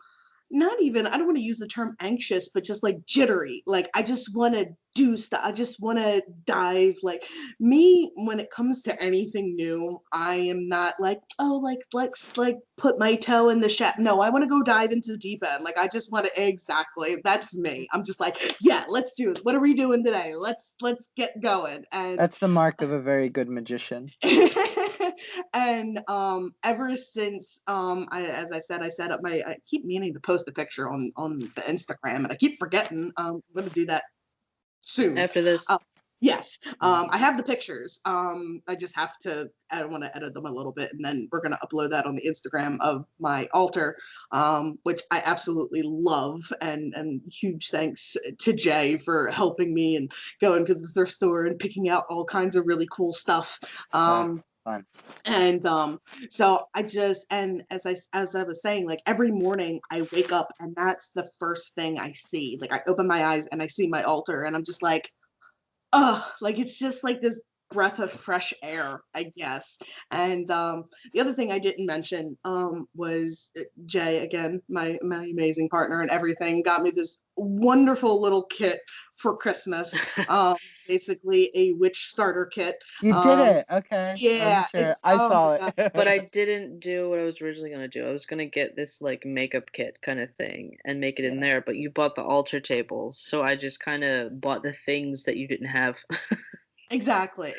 not even, I don't want to use the term anxious, but just like jittery. Like, I just want to do stuff. I just want to dive. Like, me, when it comes to anything new, I am not like, oh, like, let's like put my toe in the shaft. No, I want to go dive into the deep end. Like, I just want to, exactly. That's me. I'm just like, yeah, let's do it. What are we doing today? Let's get going. And that's the mark of a very good magician. And ever since as I said, I set up I keep meaning to post a picture on the Instagram, and I keep forgetting. I'm gonna do that soon After this. Yes. I have the pictures. I just have to, I want to edit them a little bit, and then we're going to upload that on the Instagram of my altar, which I absolutely love. And huge thanks to Jay for helping me and going to the thrift store and picking out all kinds of really cool stuff. Fun. And so I just, and as I was saying, like every morning I wake up and that's the first thing I see. Like I open my eyes and I see my altar and I'm just like, oh, like it's just like this breath of fresh air, I guess. And the other thing I didn't mention was Jay, again, my amazing partner and everything, got me this wonderful little kit for Christmas. Basically a witch starter kit. You did it. Okay. Yeah, Sure. it's, I oh saw my it. God. But I didn't do what I was originally gonna do. I was gonna get this like makeup kit kind of thing and make it in there, but you bought the altar table, so I just kind of bought the things that you didn't have. Exactly.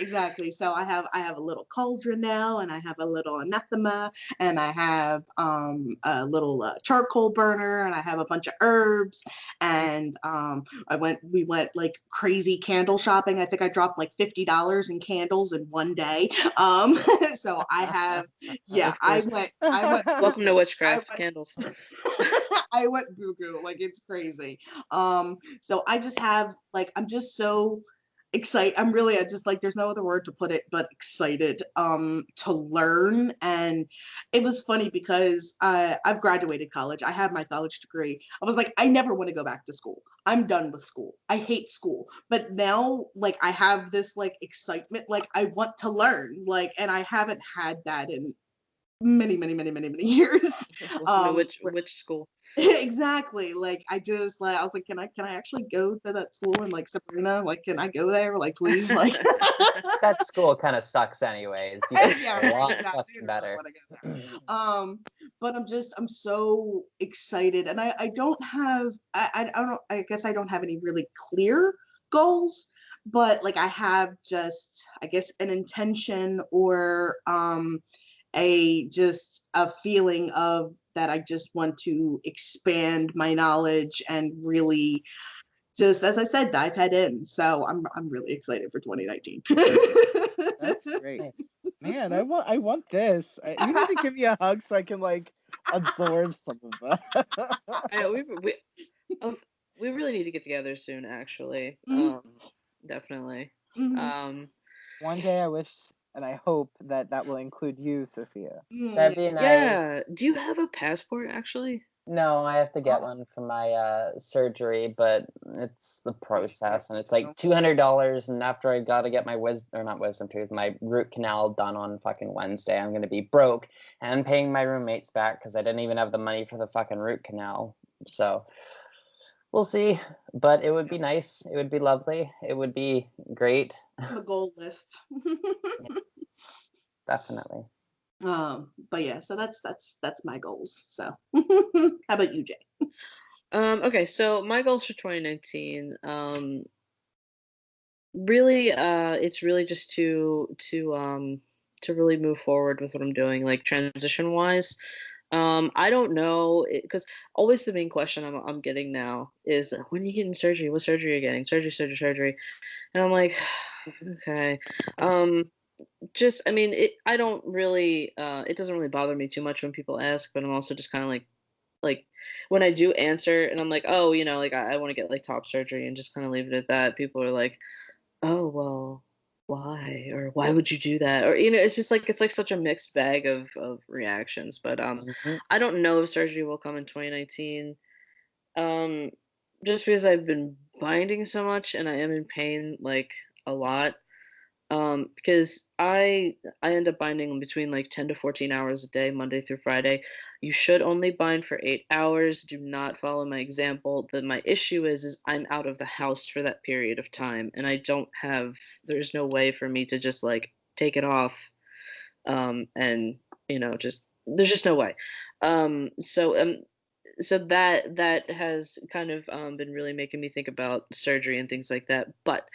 So I have a little cauldron now, and I have a little anathema, and I have a little charcoal burner, and I have a bunch of herbs, and we went like crazy candle shopping. I think I dropped like $50 in candles in one day. So I have, yeah, Of course. I went. Welcome to Witchcraft Candles. I went boo-goo, like it's crazy. So I just have like, I'm just so excited. I just like, there's no other word to put it but excited to learn. And it was funny because I've graduated college. I have my college degree. I was like, I never want to go back to school. I'm done with school. I hate school. But now like I have this like excitement, like I want to learn, like, and I haven't had that in many years. Which school? Exactly. Like I just like, I was like, can I actually go to that school in like Sabrina? Like, can I go there? Like, please, like. That school kind of sucks anyways. You guys Yeah, a lot right. Yeah, fucking better. But I'm so excited, and I don't have, I don't, I guess I don't have any really clear goals, but like I have just, I guess, an intention or just a feeling of that I just want to expand my knowledge and really just, as I said, dive head in. So I'm really excited for 2019. That's great. Man, I want this. You need to give me a hug so I can like absorb some of that. We really need to get together soon, actually. Definitely. One day I wish and I hope that will include you, Sophia. That'd be nice. Yeah. Do you have a passport, actually? No, I have to get one for my surgery, but it's the process, and it's like $200. And after I gotta get my my root canal done on fucking Wednesday, I'm gonna be broke and paying my roommates back because I didn't even have the money for the fucking root canal. So we'll see, but it would be nice. It would be lovely. It would be great. The goal list. Definitely. But yeah, so that's my goals. So how about you, Jay? Okay, so my goals for 2019, really, it's really just to really move forward with what I'm doing, like transition wise. I don't know, because always the main question I'm getting now is, when are you getting surgery? What surgery are you getting? Surgery. And I'm like, okay. Just, I mean, I don't really, it doesn't really bother me too much when people ask, but I'm also just kind of like when I do answer and I'm like, oh, like I want to get like top surgery and just kind of leave it at that. People are like, oh, well, why? Or why would you do that? Or, it's just like, it's like such a mixed bag of reactions. But I don't know if surgery will come in 2019. Just because I've been binding so much and I am in pain like a lot. Because I end up binding between like 10 to 14 hours a day, Monday through Friday. You should only bind for 8 hours. Do not follow my example. My issue is I'm out of the house for that period of time, and there's no way for me to just like take it off, and just there's just no way. So that has kind of been really making me think about surgery and things like that. But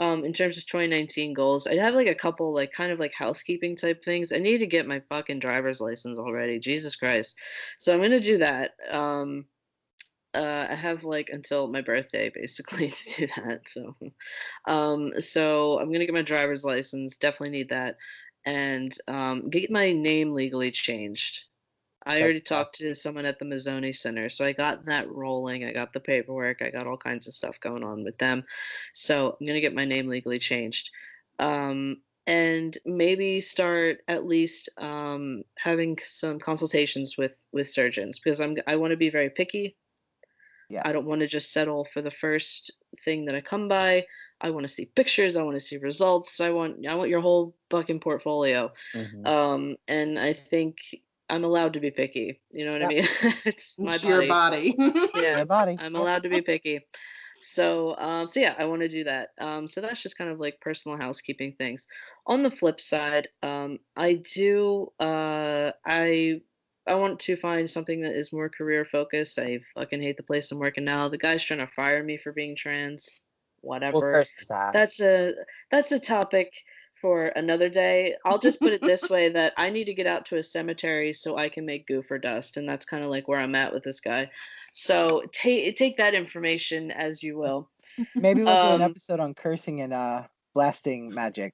in terms of 2019 goals, I have like a couple like kind of like housekeeping type things. I need to get my fucking driver's license already. Jesus Christ. So I'm gonna do that. I have like until my birthday basically to do that. So I'm gonna get my driver's license. Definitely need that, and get my name legally changed. I already That's talked to someone at the Mazzoni Center, so I got that rolling. I got the paperwork. I got all kinds of stuff going on with them. So I'm gonna get my name legally changed, and maybe start at least having some consultations with surgeons because I want to be very picky. Yes. I don't want to just settle for the first thing that I come by. I want to see pictures. I want to see results. I want your whole fucking portfolio. Mhm. And I think I'm allowed to be picky. You know what I Yep. mean? It's my It's your body. body. Yeah, Your body. I'm Yep. allowed to be picky. So yeah, I want to do that. So that's just kind of like personal housekeeping things. On the flip side, I want to find something that is more career focused. I fucking hate the place I'm working now. The guy's trying to fire me for being trans. Well, Whatever. curse his ass. That's a topic for another day. I'll just put it this way that I need to get out to a cemetery so I can make goofer dust, and that's kind of like where I'm at with this guy. So take that information as you will. Maybe we'll do an Um, episode on cursing and blasting magic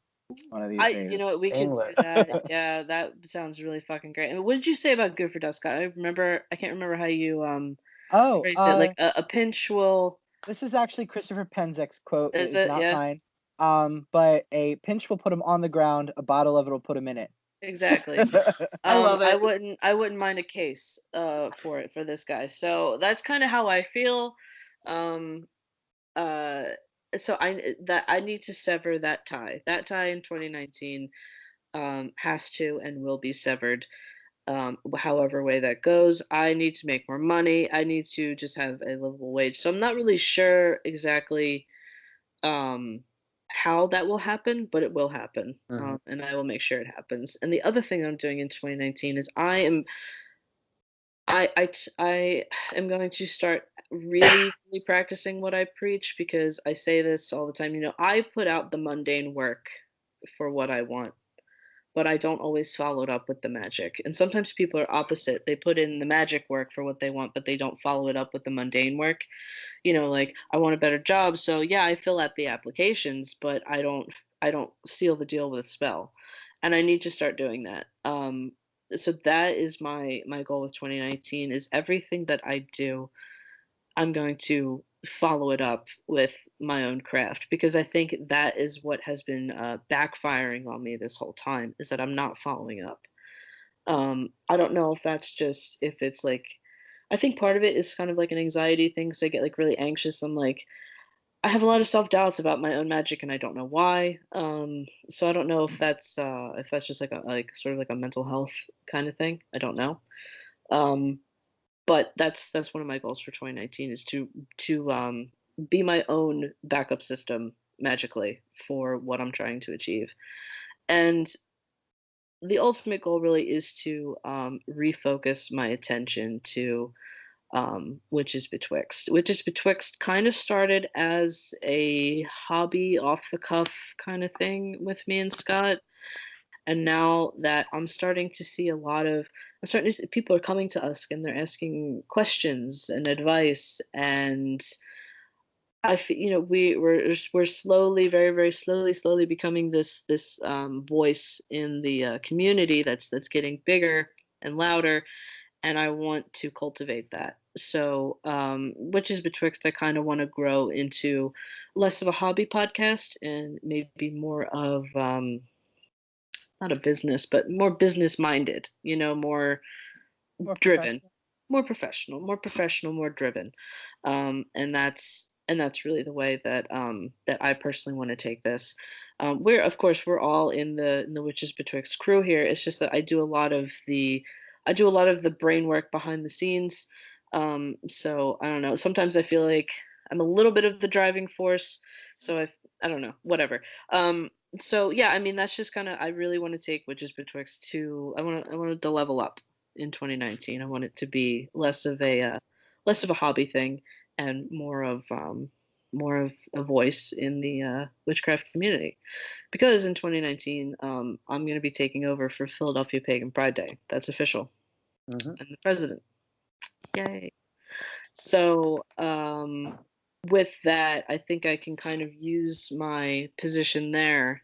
one of these days. you know what, we could do English. that. Yeah, that sounds really fucking great. And what did you say about goofer dust, guy? I can't remember how you Oh, phrased it. Like a pinch will. this is actually Christopher Penzek's quote. It Is is it? not Yeah. mine. But a pinch will put him on the ground. A bottle of it will put him in it. Exactly. I love it. I wouldn't mind a case for this guy. So that's kind of how I feel. Um uh so I need to sever that tie. That tie in 2019 has to and will be severed. However way that goes. I need to make more money. I need to just have a livable wage. So I'm not really sure exactly um, how that will happen, but it will happen, Mhm. and I will make sure it happens. And the other thing I'm doing in 2019 is I am going to start really practicing what I preach because I say this all the time. You know, I put out the mundane work for what I want, but I don't always follow it up with the magic. And sometimes people are opposite. They put in the magic work for what they want, but they don't follow it up with the mundane work. You know, like I want a better job, so yeah, I fill out the applications, but I don't seal the deal with a spell. And I need to start doing that. So that is my goal with 2019 is everything that I do, I'm going to follow it up with my own craft because I think that is what has been backfiring on me this whole time is that I'm not following up. I don't know if that's just if it's like I think part of it is kind of like an anxiety thing because I get like really anxious. I'm like I have a lot of self doubts about my own magic and I don't know why. So I don't know if that's just like a like sort of like a mental health kind of thing. I don't know. Um, but that's one of my goals for 2019 is to be my own backup system magically for what I'm trying to achieve. And the ultimate goal really is to refocus my attention to Witches Betwixt. Witches Betwixt kind of started as a hobby, off the cuff kind of thing with me and Scott. And now that I'm starting to see people are coming to us and they're asking questions and advice. And I feel, you know, we're slowly, very slowly becoming this voice in the community that's getting bigger and louder and I want to cultivate that. So, Witches Betwixt, I kind of want to grow into less of a hobby podcast and maybe more of not a business, but more business minded. You know, more More driven, professional. more driven, and that's really the way that I personally want to take this. We're of course we're all in the Witches Betwixt crew here. It's just that I do a lot of the brain work behind the scenes. So I don't know. Sometimes I feel like I'm a little bit of the driving force. So I don't know, whatever. So yeah, I mean that's just kind of I really want to take Witches Betwixt to I want to level up in 2019. I want it to be less of a hobby thing and more of a voice in the witchcraft community. Because in 2019, I'm going to be taking over for Philadelphia Pagan Pride Day. That's official. Mhm. And the president. Yay. So with that, I think I can kind of use my position there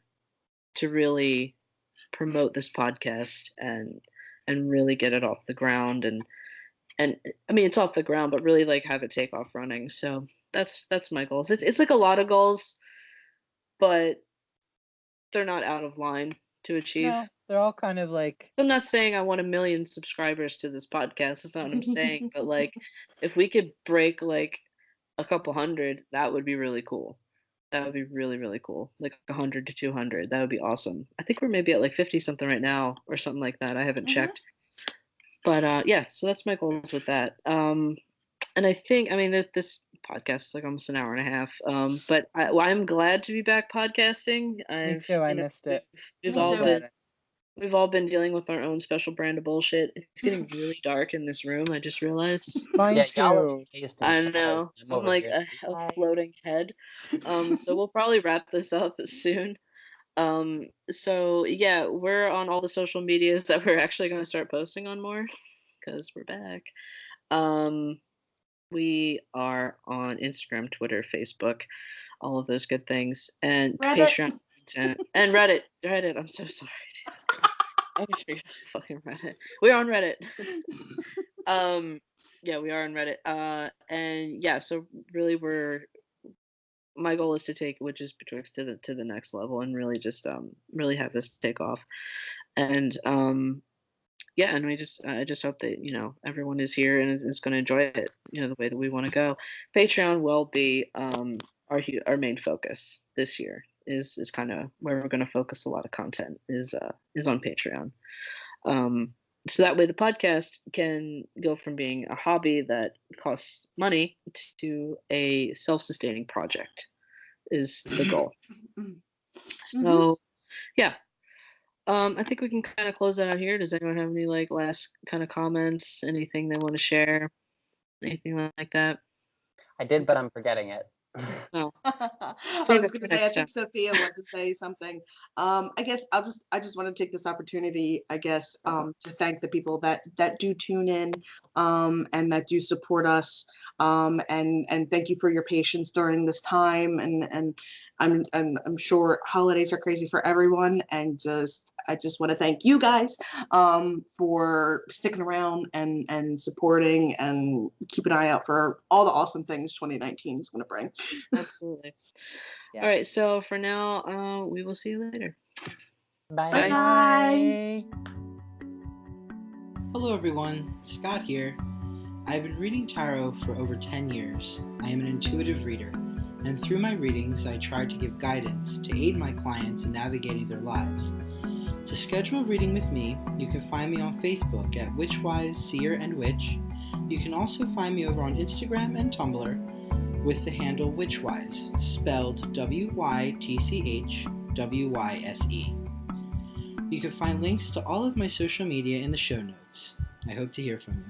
to really promote this podcast and really get it off the ground and I mean it's off the ground, but really like have it take off running. So that's my goals. It's like a lot of goals, but they're not out of line to achieve. No, they're all kind of like. I'm not saying I want 1 million subscribers to this podcast. That's not what I'm saying. But like, if we could break like a couple hundred, that would be really cool. That would be really, really cool. Like 100 to 200. That would be awesome. I think we're maybe at like 50 something right now or something like that. I haven't checked. But yeah, so that's my goals with that. And I think, I mean, this podcast is like almost an hour and a half. But I'm glad to be back podcasting. Me too. I missed it. We've all been dealing with our own special brand of bullshit. It's getting really dark in this room. I just realized. Mine too. I know. I'm like a floating head. So we'll probably wrap this up soon. So yeah, we're on all the social medias that we're actually going to start posting on more because we're back. We are on Instagram, Twitter, Facebook, all of those good things, and Reddit. Patreon content and Reddit. I'm so sorry. I was sure fucking Reddit. We're on Reddit. Yeah, we are on Reddit. And yeah, so really my goal is to take Witches Betwixt to the next level and really just really have this take off. And yeah, and I just hope that, you know, everyone is here and is going to enjoy it, you know, the way that we want to go. Patreon will be our main focus this year. Is kind of where we're going to focus a lot of content is on Patreon. So that way the podcast can go from being a hobby that costs money to a self-sustaining project is the goal. So yeah. I think we can kind of close that out here. Does anyone have any like last kind of comments? Anything they want to share? Anything like that? I did, but I'm forgetting it. Oh. I was going to say, I think Sophia wanted to say something. I guess I just want to take this opportunity, I guess, to thank the people that do tune in, and that do support us, and thank you for your patience during this time. And I'm sure holidays are crazy for everyone, and I just want to thank you guys, for sticking around and supporting and keep an eye out for all the awesome things 2019 is going to bring. Absolutely. Yeah. All right. So for now, we will see you later. Bye. Bye, guys. Hello, everyone. Scott here. I've been reading tarot for over 10 years. I am an intuitive reader, and through my readings, I try to give guidance to aid my clients in navigating their lives. To schedule a reading with me, you can find me on Facebook at WytchWyse, Seer, and Witch. You can also find me over on Instagram and Tumblr with the handle WytchWyse, spelled WYTCHWYSE. You can find links to all of my social media in the show notes. I hope to hear from you.